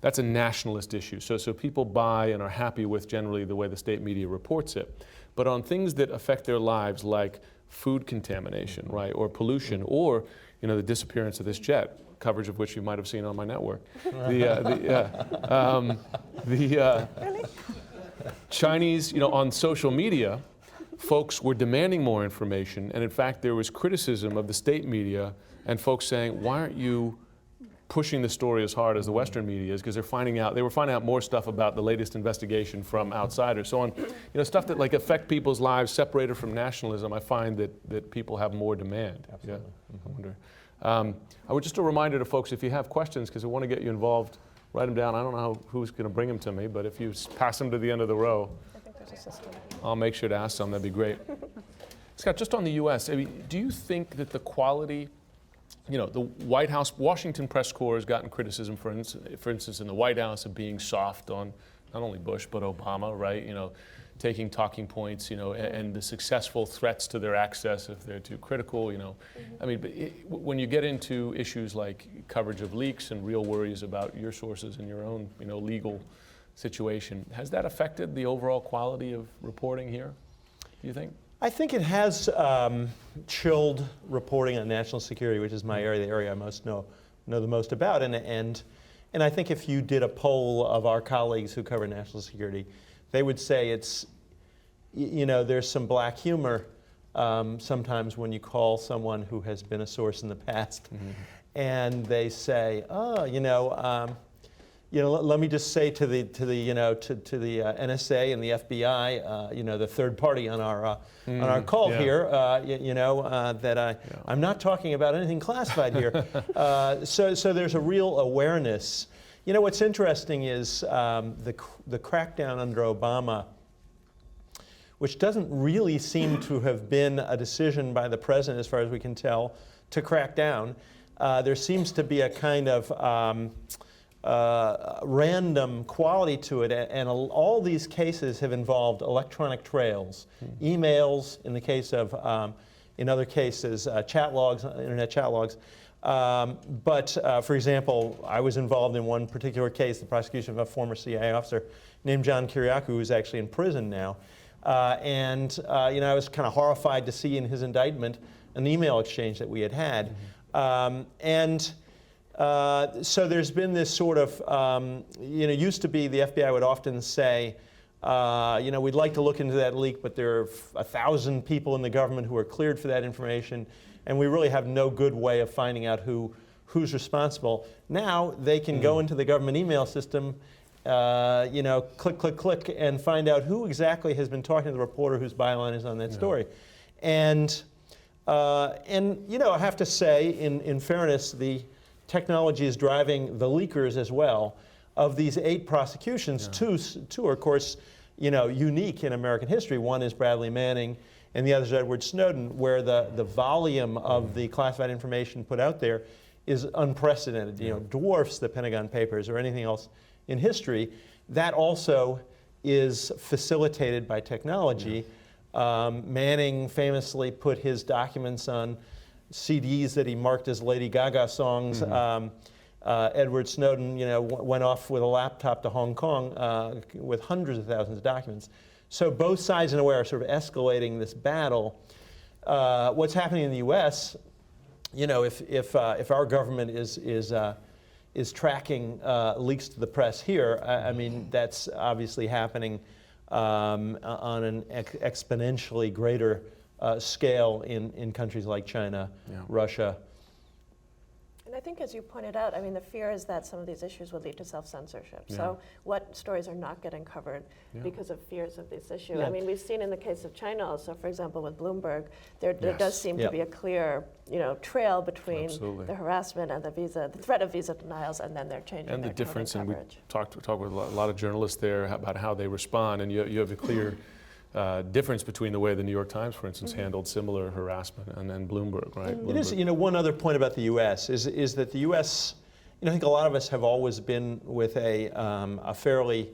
That's a nationalist issue. So people buy and are happy with generally the way the state media reports it. But on things that affect their lives, like food contamination, right, or pollution, or the disappearance of this jet, coverage of which you might have seen on my network. Chinese, on social media, folks were demanding more information, and in fact there was criticism of the state media and folks saying, why aren't you pushing the story as hard as the Western media is, because they were finding out more stuff about the latest investigation from outsiders. So on stuff that affect people's lives separated from nationalism, I find that people have more demand. Absolutely. I wonder. I would just a reminder to folks, if you have questions, because I want to get you involved, write them down. I don't know who's going to bring them to me, but if you pass them to the end of the row, I think there's a system. I'll make sure to ask them. That'd be great. Scott, just on the U.S., do you think that the quality, the White House, Washington press corps has gotten criticism, for instance, in the White House of being soft on not only Bush, but Obama, right? Taking talking points, and the successful threats to their access if they're too critical, when you get into issues like coverage of leaks and real worries about your sources and your own, legal situation, has that affected the overall quality of reporting here, do you think? I think it has chilled reporting on national security, which is the area I most know the most about, and I think if you did a poll of our colleagues who cover national security, they would say it's, there's some black humor sometimes when you call someone who has been a source in the past, and they say, let me just say to the NSA and the FBI, the third party on our call here, that I'm not talking about anything classified here. So there's a real awareness. What's interesting is the crackdown under Obama, which doesn't really seem to have been a decision by the president, as far as we can tell, to crack down. There seems to be a kind of random quality to it, and all these cases have involved electronic trails, emails in the case of, in other cases, chat logs, internet chat logs. But for example, I was involved in one particular case, the prosecution of a former CIA officer named John Kiriakou, who's actually in prison now. I was kind of horrified to see in his indictment an email exchange that we had. So there's been this sort of, used to be the FBI would often say, we'd like to look into that leak, but there are 1,000 people in the government who are cleared for that information, and we really have no good way of finding out who's responsible. Now they can go into the government email system, click, click, click, and find out who exactly has been talking to the reporter whose byline is on that story. And I have to say, in fairness, the technology is driving the leakers as well. Of these 8 prosecutions, two are, of course, unique in American history. One is Bradley Manning, and the other is Edward Snowden, where the volume of the classified information put out there is unprecedented, dwarfs the Pentagon Papers or anything else in history. That also is facilitated by technology. Manning famously put his documents on CDs that he marked as Lady Gaga songs. Edward Snowden, went off with a laptop to Hong Kong with hundreds of thousands of documents. So both sides, in a way, are sort of escalating this battle. What's happening in the U.S., if our government is tracking leaks to the press here, I mean, that's obviously happening on an exponentially greater scale in countries like China, Russia. And I think, as you pointed out, I mean, the fear is that some of these issues will lead to self-censorship. So what stories are not getting covered because of fears of this issue? I mean, we've seen in the case of China also, for example, with Bloomberg, there does seem to be a clear, trail between the harassment and the threat of visa denials, and then they're changing and their the difference. And we coverage. talked with a lot of journalists there about how they respond, and you have a clear difference between the way the New York Times, for instance, handled similar harassment and then Bloomberg, right? It is, one other point about the U.S. is that the U.S., I think a lot of us have always been with a fairly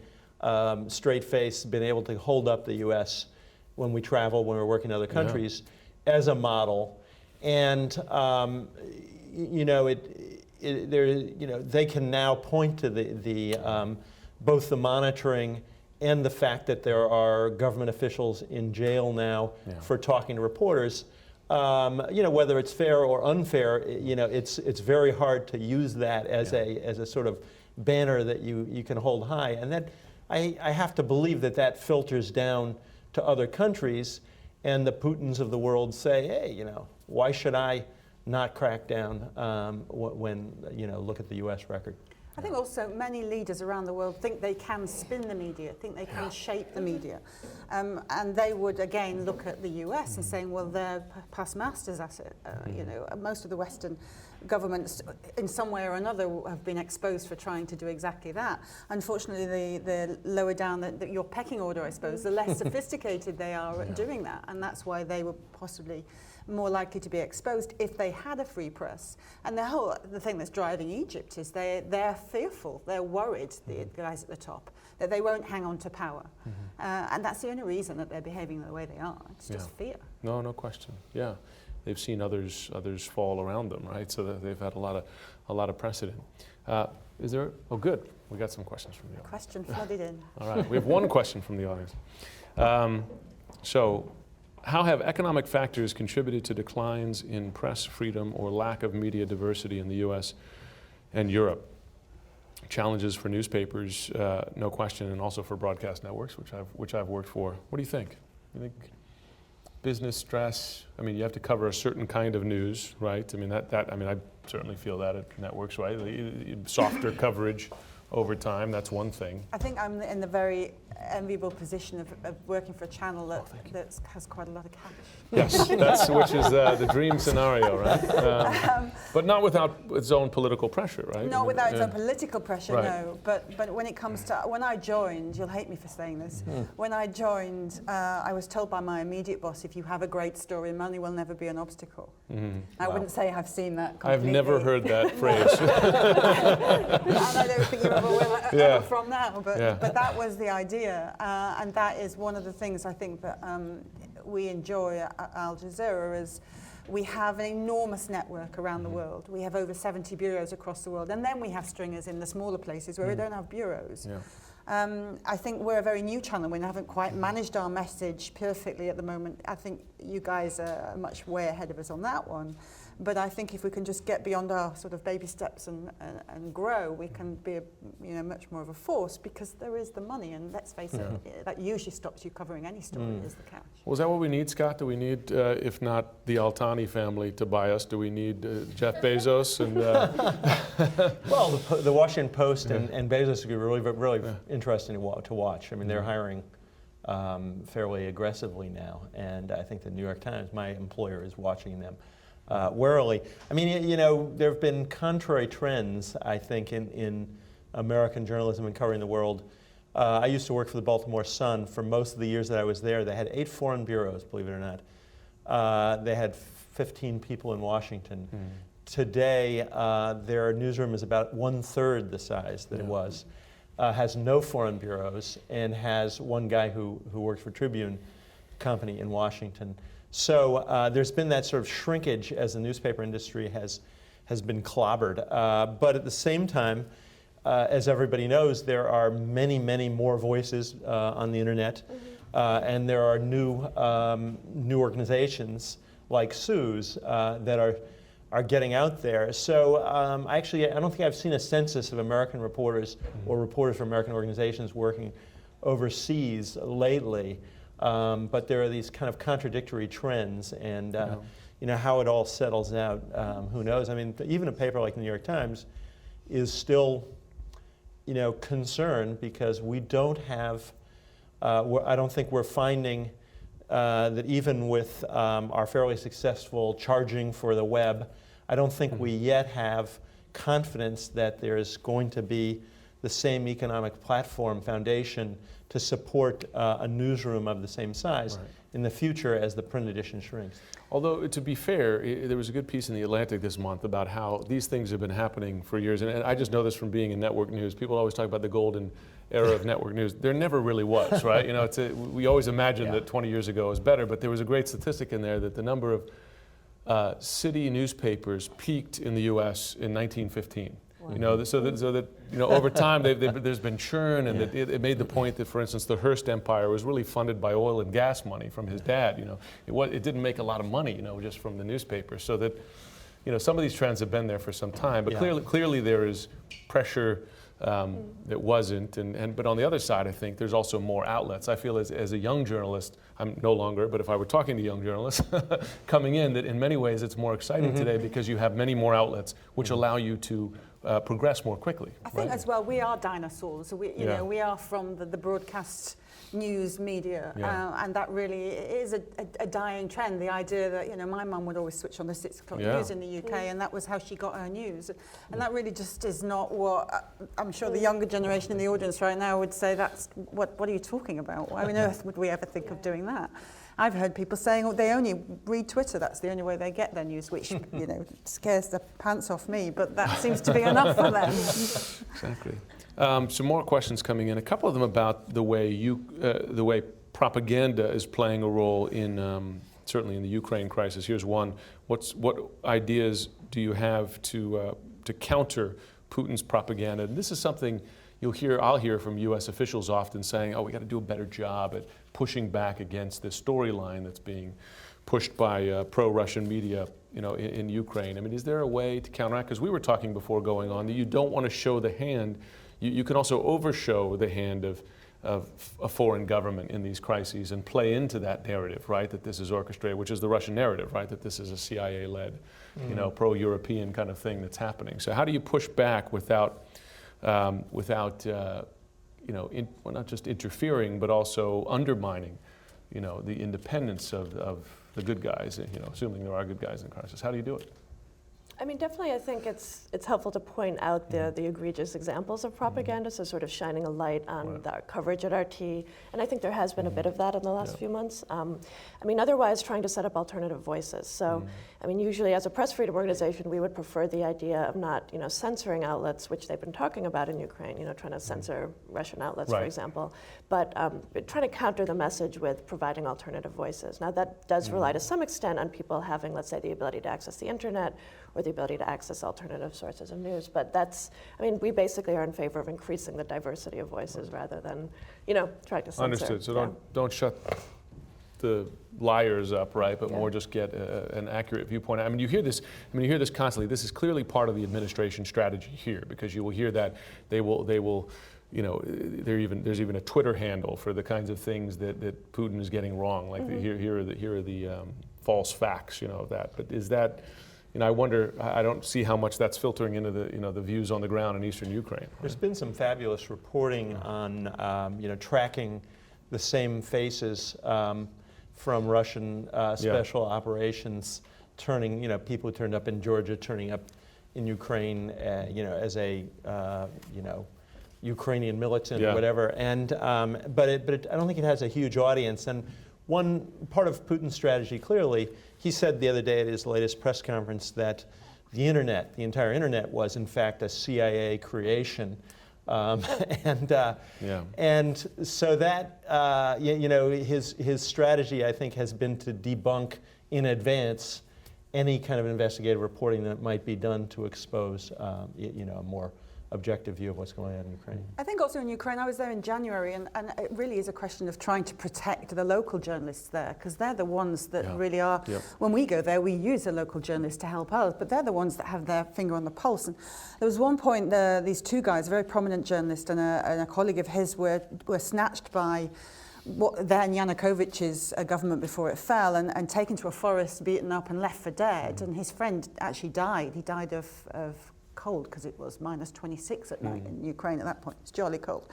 straight face, been able to hold up the U.S. when we travel, when we're working in other countries, as a model. And, they can now point to both the monitoring and the fact that there are government officials in jail now for talking to reporters. Whether it's fair or unfair, it's very hard to use that as a sort of banner that you can hold high. And that I have to believe that filters down to other countries, and the Putins of the world say, hey, why should I not crack down when look at the U.S. record? I think also many leaders around the world think they can spin the media, think they can shape the media. And they would, again, look at the US and saying, well, they're past masters at it. Most of the Western governments, in some way or another, have been exposed for trying to do exactly that. Unfortunately, the lower down your pecking order, I suppose, the less sophisticated they are at doing that. And that's why they were possibly more likely to be exposed if they had a free press. And the thing that's driving Egypt is they're fearful, they're worried, the guys at the top, that they won't hang on to power. And that's the only reason that they're behaving the way they are. It's just fear. No question. Yeah, they've seen others fall around them, right? So that they've had a lot of precedent. Is there? Oh, good. We got some questions from the audience. Question flooded in. All right, we have one question from the audience. How have economic factors contributed to declines in press freedom or lack of media diversity in the U.S. and Europe? Challenges for newspapers, no question, and also for broadcast networks, which I've worked for. What do you think? You think business stress? I mean, you have to cover a certain kind of news, right? I mean, I certainly feel that at networks, right? Softer coverage over time, that's one thing. I think I'm in the very enviable position of working for a channel that has quite a lot of cash. Yes, which is the dream scenario, right? But not without its own political pressure, right? Not without its own political pressure, no. But when it comes to, when I joined, you'll hate me for saying this, when I joined, I was told by my immediate boss, if you have a great story, money will never be an obstacle. I wouldn't say I've seen that completely. I've never heard that phrase. And I don't think you ever will ever from now, but that was the idea. And that is one of the things I think that we enjoy at Al Jazeera is we have an enormous network around the world. We have over 70 bureaus across the world. And then we have stringers in the smaller places where we don't have bureaus. I think we're a very new channel. We haven't quite managed our message perfectly at the moment. I think you guys are much way ahead of us on that one. But I think if we can just get beyond our sort of baby steps and grow, we can be much more of a force, because there is the money, and let's face it, that usually stops you covering any story, is the cash. Well, is that what we need, Scott? Do we need, if not the Al-Thani family to buy us, do we need Jeff Bezos? And well, the Washington Post and Bezos would be really interesting to watch. I mean, they're hiring fairly aggressively now, and I think the New York Times, my employer, is watching them warily. I mean, there have been contrary trends, I think, in American journalism and covering the world I used to work for the Baltimore Sun. For most of the years that I was there, they had 8 foreign bureaus, believe it or not. They had 15 people in Washington. Today, their newsroom is about 1/3 the size that it was. Has no foreign bureaus, and has one guy who works for Tribune Company in Washington. So there's been that sort of shrinkage as the newspaper industry has been clobbered. But at the same time, as everybody knows, there are many, many more voices on the internet, and there are new organizations like Sue's that are getting out there. So actually, I don't think I've seen a census of American reporters or reporters from American organizations working overseas lately. But there are these kind of contradictory trends, and you know, how it all settles out, who knows? I mean, even a paper like the New York Times is still, you know, concerned because we don't have, I don't think we're finding that even with our fairly successful charging for the web, I don't think we yet have confidence that there's going to be the same economic platform foundation to support a newsroom of the same size in the future as the print edition shrinks. Although, to be fair, there was a good piece in The Atlantic this month about how these things have been happening for years. And I just know this from being in network news. People always talk about the golden era of network news. There never really was, right? You know, we always imagined that 20 years ago was better, but there was a great statistic in there that the number of city newspapers peaked in the U.S. in 1915. You know, so that you know, over time there's been churn, and it made the point that, for instance, the Hearst Empire was really funded by oil and gas money from his dad. You know, it didn't make a lot of money, you know, just from the newspaper. So that, you know, some of these trends have been there for some time, but clearly there is pressure that wasn't, but on the other side, I think there's also more outlets. I feel as a young journalist, I'm no longer, but if I were talking to young journalists coming in, that in many ways it's more exciting today because you have many more outlets which allow you to progress more quickly. I think as well, we are dinosaurs. You know, we are from the broadcast news media, and that really is a dying trend. The idea that, you know, my mum would always switch on the 6 o'clock news in the UK, and that was how she got her news. And that really just is not what I'm sure the younger generation in the audience right now would say. That's what are you talking about? Why on earth would we ever think of doing that? I've heard people saying, oh, they only read Twitter, that's the only way they get their news, which, you know, scares the pants off me, but that seems to be enough for them. Exactly. Some more questions coming in, a couple of them about the way propaganda is playing a role in, certainly in the Ukraine crisis. Here's one. What ideas do you have to counter Putin's propaganda? And this is something I'll hear from U.S. officials often saying, oh, we got to do a better job at pushing back against this storyline that's being pushed by pro-Russian media, you know, in Ukraine. I mean, is there a way to counteract? Because we were talking before going on that you don't want to show the hand. You can also overshow the hand of a foreign government in these crises and play into that narrative, right? That this is orchestrated, which is the Russian narrative, right? That this is a CIA-led, you know, pro-European kind of thing that's happening. So how do you push back without you know, well, not just interfering, but also undermining, you know, the independence of the good guys, you know, assuming there are good guys in crisis? How do you do it? I mean, definitely, I think it's helpful to point out the egregious examples of propaganda, so sort of shining a light on the coverage at RT, and I think there has been a bit of that in the last few months. I mean, otherwise, trying to set up alternative voices. So, I mean, usually as a press freedom organization, we would prefer the idea of not, you know, censoring outlets, which they've been talking about in Ukraine, you know, trying to censor Russian outlets, for example, but trying to counter the message with providing alternative voices. Now, that does rely to some extent on people having, let's say, the ability to access the internet, or the ability to access alternative sources of news. But that's, I mean, we basically are in favor of increasing the diversity of voices rather than, you know, trying to censor. Understood. So don't shut the liars up, right? But more just get an accurate viewpoint. I mean, you hear this constantly. This is clearly part of the administration strategy here, because you will hear that they will, you know, there's even a Twitter handle for the kinds of things that Putin is getting wrong. Like here are the false facts, you know, of that. But is that, you know, I wonder, I don't see how much that's filtering into the, you know, the views on the ground in eastern Ukraine. There's been some fabulous reporting on, you know, tracking the same faces from Russian special operations, turning, you know, people who turned up in Georgia, turning up in Ukraine, you know, as a, you know, Ukrainian militant Yeah. or whatever. And but I don't think it has a huge audience. And one part of Putin's strategy, clearly, he said the other day at his latest press conference that the internet, the entire internet, was in fact a CIA creation. And so that his strategy, I think, has been to debunk in advance any kind of investigative reporting that might be done to expose a more objective view of what's going on in Ukraine. I think also in Ukraine, I was there in January, and it really is a question of trying to protect the local journalists there, because they're the ones that really are, when we go there, we use a local journalist to help us, but they're the ones that have their finger on the pulse. And there was one point, these two guys, a very prominent journalist and a colleague of his, were snatched by then Yanukovych's government before it fell, and taken to a forest, beaten up and left for dead. And his friend actually died. He died of cold, because it was -26 at night in Ukraine at that point. It's jolly cold.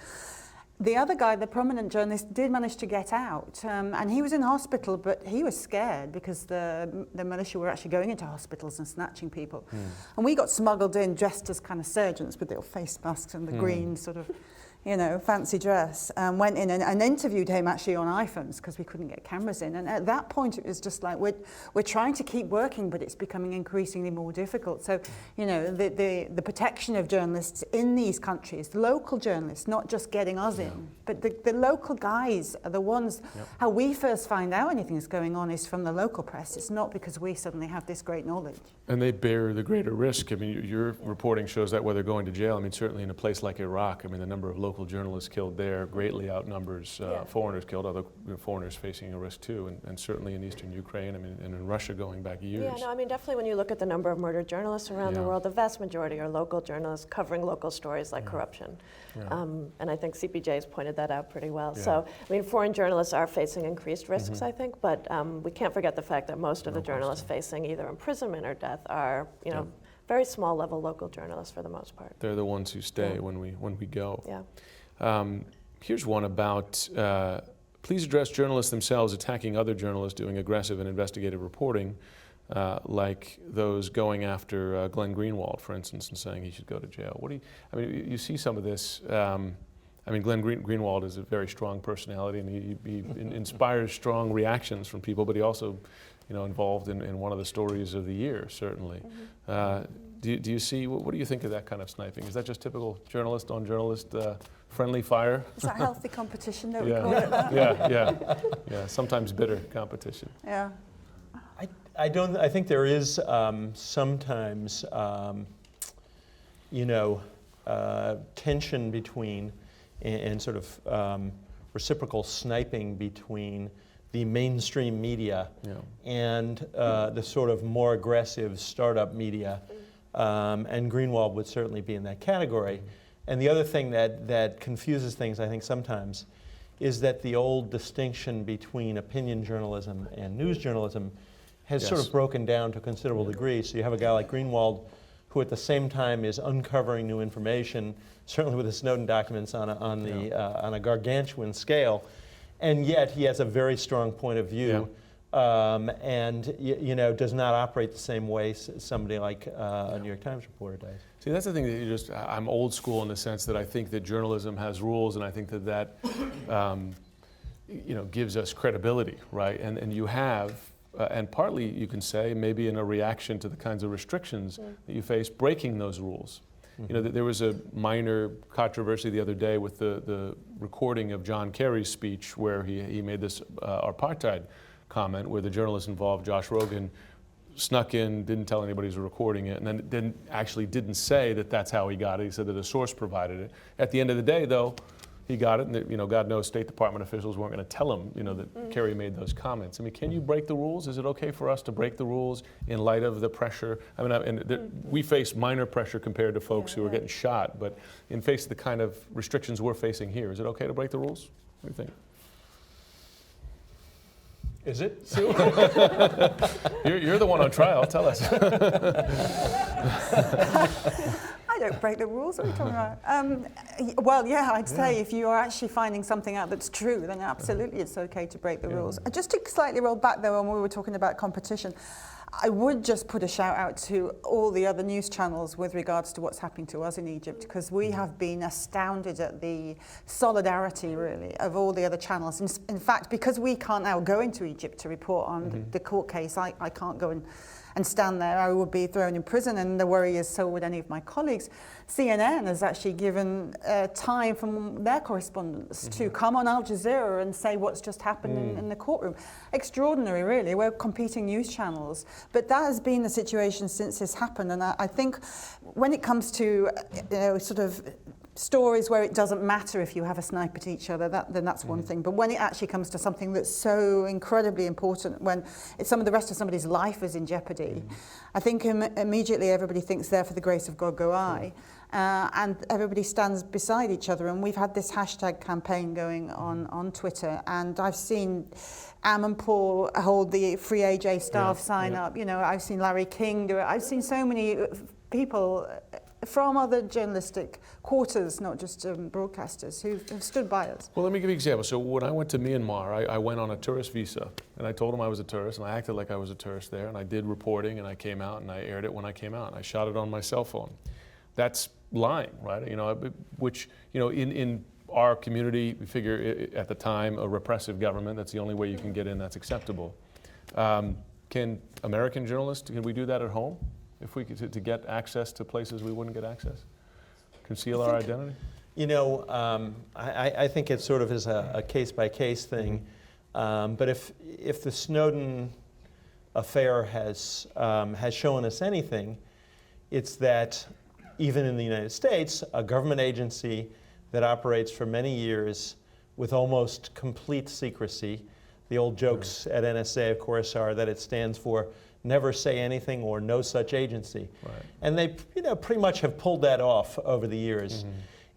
The other guy, the prominent journalist, did manage to get out, and he was in hospital, but he was scared because the militia were actually going into hospitals and snatching people. And we got smuggled in dressed as kind of surgeons with little face masks and the green sort of, fancy dress, went in and interviewed him actually on iPhones because we couldn't get cameras in. And at that point, it was just like, we're trying to keep working, but it's becoming increasingly more difficult. So, the protection of journalists in these countries, local journalists, not just getting us in, but the local guys are the ones, how we first find out anything that's going on is from the local press. It's not because we suddenly have this great knowledge. And they bear the greater risk. I mean, your reporting shows that whether going to jail, I mean, certainly in a place like Iraq, I mean, the number of local journalists killed there greatly outnumbers foreigners killed, other foreigners facing a risk too, and certainly in eastern Ukraine, I mean, and in Russia going back years. Yeah, no, I mean, definitely when you look at the number of murdered journalists around the world, the vast majority are local journalists covering local stories like corruption. And I think CPJ's pointed that out pretty well. So, I mean, foreign journalists are facing increased risks, I think, but we can't forget the fact that most of the journalists facing either imprisonment or death are, very small level local journalists for the most part. They're the ones who stay when we go. Yeah. Here's one about, please address journalists themselves attacking other journalists doing aggressive and investigative reporting, like those going after Glenn Greenwald, for instance, and saying he should go to jail. I mean, you see some of this. I mean, Glenn Greenwald is a very strong personality, and he inspires strong reactions from people, but he also, involved in one of the stories of the year, certainly. Do you see, what do you think of that kind of sniping? Is that just typical journalist on journalist friendly fire? Is that healthy competition that we call it that? Yeah, sometimes bitter competition. Yeah. I think there is sometimes, tension between and sort of reciprocal sniping between the mainstream media and the sort of more aggressive startup media. And Greenwald would certainly be in that category. And the other thing that confuses things, I think, sometimes, is that the old distinction between opinion journalism and news journalism has sort of broken down to a considerable degree. So you have a guy like Greenwald, who at the same time is uncovering new information, certainly with the Snowden documents on a gargantuan scale, and yet he has a very strong point of view. And does not operate the same way somebody like a New York Times reporter does. See, that's the thing that I'm old school in the sense that I think that journalism has rules, and I think that gives us credibility, right? And you have, and partly you can say maybe in a reaction to the kinds of restrictions that you face breaking those rules. There was a minor controversy the other day with the recording of John Kerry's speech where he made this apartheid comment where the journalist involved, Josh Rogan, snuck in, didn't tell anybody he was recording it, and then didn't say that that's how he got it. He said that a source provided it. At the end of the day, though, he got it, and God knows State Department officials weren't going to tell him, that Kerry made those comments. I mean, can you break the rules? Is it okay for us to break the rules in light of the pressure? I mean, we face minor pressure compared to folks who are getting shot, but in face of the kind of restrictions we're facing here, is it okay to break the rules? What do you think? Is it? You're the one on trial. Tell us. I don't break the rules. What are you talking about? Well, yeah, I'd say if you are actually finding something out that's true, then absolutely it's okay to break the rules. Just to slightly roll back, though, when we were talking about competition, I would just put a shout out to all the other news channels with regards to what's happening to us in Egypt, because we have been astounded at the solidarity, really, of all the other channels. In fact, because we can't now go into Egypt to report on the court case, I can't go and stand there. I would be thrown in prison, and the worry is so would any of my colleagues. CNN has actually given time from their correspondents to come on Al Jazeera and say what's just happened in the courtroom. Extraordinary, really. We're competing news channels. But that has been the situation since this happened, and I think when it comes to sort of stories where it doesn't matter if you have a snipe at each other, then that's one thing. But when it actually comes to something that's so incredibly important, when some of the rest of somebody's life is in jeopardy, I think immediately everybody thinks, there for the grace of God go I. And everybody stands beside each other. And we've had this hashtag campaign going on Twitter, and I've seen and Paul hold the Free AJ staff sign up. I've seen Larry King do it. I've seen so many people from other journalistic quarters, not just broadcasters, who have stood by us. Well, let me give you an example. So when I went to Myanmar, I went on a tourist visa, and I told them I was a tourist, and I acted like I was a tourist there, and I did reporting, and I came out, and I aired it when I came out, and I shot it on my cell phone. That's lying, right? Which, in our community, we figure at the time, a repressive government, that's the only way you can get in that's acceptable. Can American journalists, can we do that at home? If we could, to get access to places we wouldn't get access? Conceal our identity? I think it sort of is a case-by-case thing. But if the Snowden affair has shown us anything, it's that even in the United States, a government agency that operates for many years with almost complete secrecy, the old jokes at NSA, of course, are that it stands for never say anything or no such agency. Right. And they pretty much have pulled that off over the years.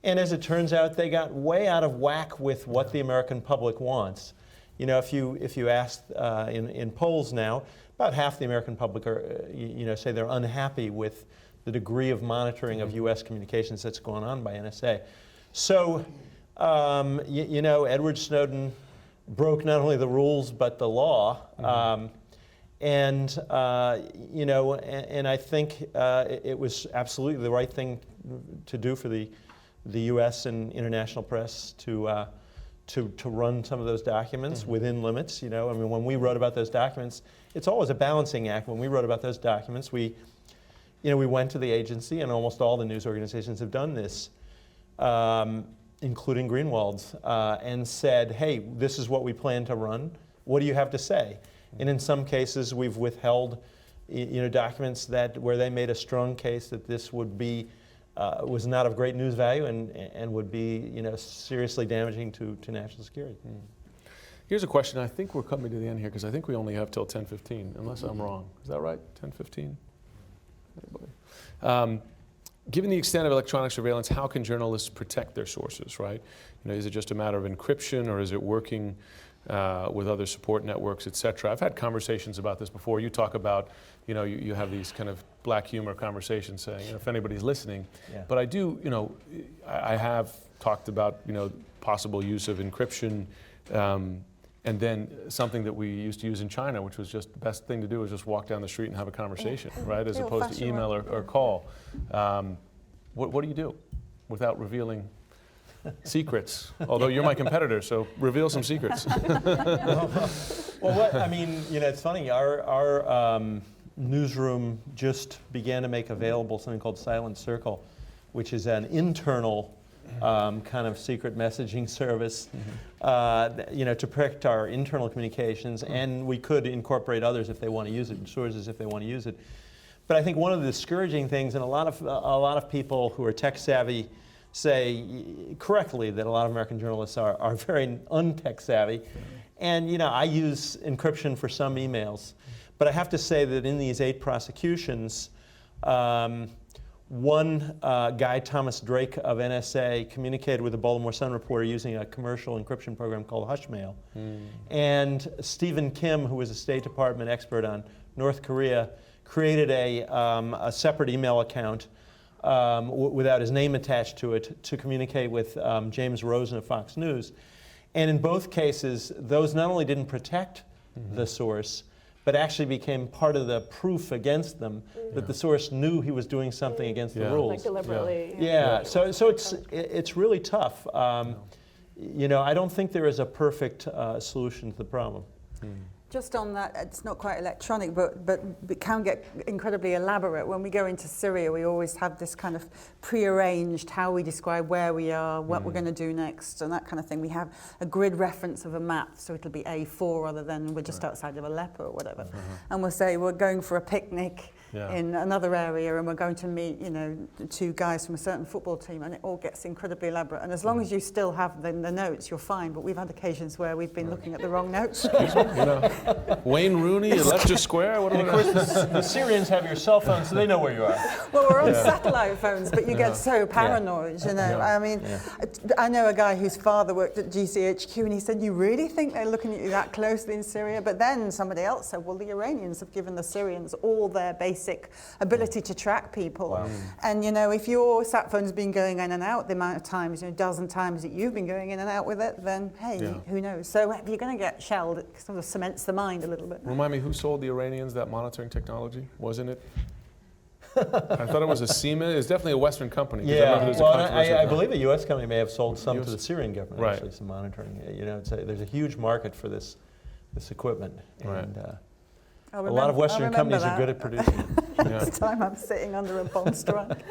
And as it turns out, they got way out of whack with what the American public wants. If you ask in polls now, about half the American public are, say they're unhappy with the degree of monitoring of U.S. communications that's going on by NSA. So, Edward Snowden broke not only the rules but the law. And I think it was absolutely the right thing to do for the U.S. and international press to run some of those documents within limits. When we wrote about those documents, it's always a balancing act. When we wrote about those documents, we went to the agency, and almost all the news organizations have done this, including Greenwald's, and said, hey, this is what we plan to run. What do you have to say? And in some cases, we've withheld, documents where they made a strong case that this would be was not of great news value and would be, seriously damaging to national security. Here's a question. I think we're coming to the end here because I think we only have till 10:15, unless I'm wrong. Is that right? 10:15. Given the extent of electronic surveillance, how can journalists protect their sources? Right? Is it just a matter of encryption, or is it working with other support networks, et cetera? I've had conversations about this before. You talk about, you have these kind of black humor conversations saying, if anybody's listening. Yeah. But I do, I have talked about, possible use of encryption, and then something that we used to use in China, which was just the best thing to do was just walk down the street and have a conversation, right? As opposed to email or call. What do you do without revealing secrets? Although you're my competitor, so reveal some secrets. It's funny. Our newsroom just began to make available something called Silent Circle, which is an internal kind of secret messaging service, to protect our internal communications, and we could incorporate others if they want to use it, sources if they want to use it. But I think one of the discouraging things, and a lot of people who are tech savvy say correctly that a lot of American journalists are very un-tech savvy. And I use encryption for some emails. But I have to say that in these 8 prosecutions, one guy, Thomas Drake of NSA, communicated with a Baltimore Sun reporter using a commercial encryption program called Hushmail. And Stephen Kim, who was a State Department expert on North Korea, created a separate email account without his name attached to it to communicate with James Rosen of Fox News. And in both cases, those not only didn't protect the source, but actually became part of the proof against them that the source knew he was doing something against the rules. Like deliberately. Yeah. So it's really tough. You know, I don't think there is a perfect solution to the problem. Just on that, it's not quite electronic, but it can get incredibly elaborate. When we go into Syria, we always have this kind of prearranged how we describe where we are, what we're going to do next, and that kind of thing. We have a grid reference of a map, so it'll be A4 rather than we're just outside of Aleppo or whatever. And we'll say we're going for a picnic in another area, and we're going to meet, you know, 2 guys from a certain football team, and it all gets incredibly elaborate. And as long as you still have the notes, you're fine. But we've had occasions where we've been looking at the wrong notes. Wayne Rooney, Leicester Square. What and of course, the Syrians have your cell phone, so they know where you are. Well, we're on satellite phones, but you get so paranoid, you know. I mean, I know a guy whose father worked at GCHQ, and he said, "You really think they're looking at you that closely in Syria?" But then somebody else said, "Well, the Iranians have given the Syrians all their basic ability to track people." Wow. And you know, if your sat phone's been going in and out the amount of times, you know, a dozen times that you've been going in and out with it, then hey, who knows? So if you're going to get shelled, it sort of cements the mind a little bit. Remind me, who sold the Iranians that monitoring technology? Wasn't it? I thought it was a Siemens. It's definitely a Western company. Yeah, well, I believe a U.S. company may have sold some to the Syrian government, right. Actually, some monitoring. You know, there's a huge market for this equipment. Right. And a lot of Western companies are good at producing it. Next time I'm sitting under a bomb strike.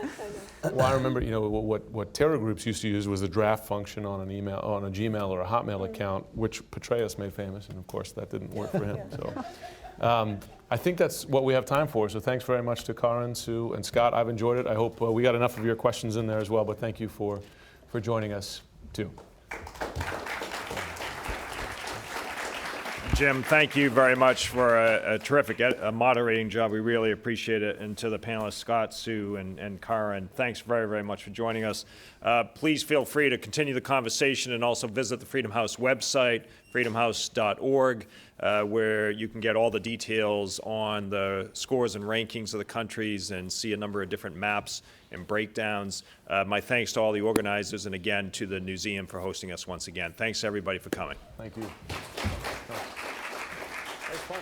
Well, I remember, you know, what terror groups used to use was the draft function on an email, on a Gmail or a Hotmail account, which Petraeus made famous, and of course that didn't work for him. So, I think that's what we have time for. So thanks very much to Karin, Sue, and Scott. I've enjoyed it. I hope we got enough of your questions in there as well. But thank you for joining us too. Jim, thank you very much for a terrific moderating job. We really appreciate it. And to the panelists, Scott, Sue, and Karin, thanks very, very much for joining us. Please feel free to continue the conversation and also visit the Freedom House website, freedomhouse.org, where you can get all the details on the scores and rankings of the countries and see a number of different maps and breakdowns. My thanks to all the organizers and again to the Newseum for hosting us once again. Thanks everybody for coming. Thank you. That was fun.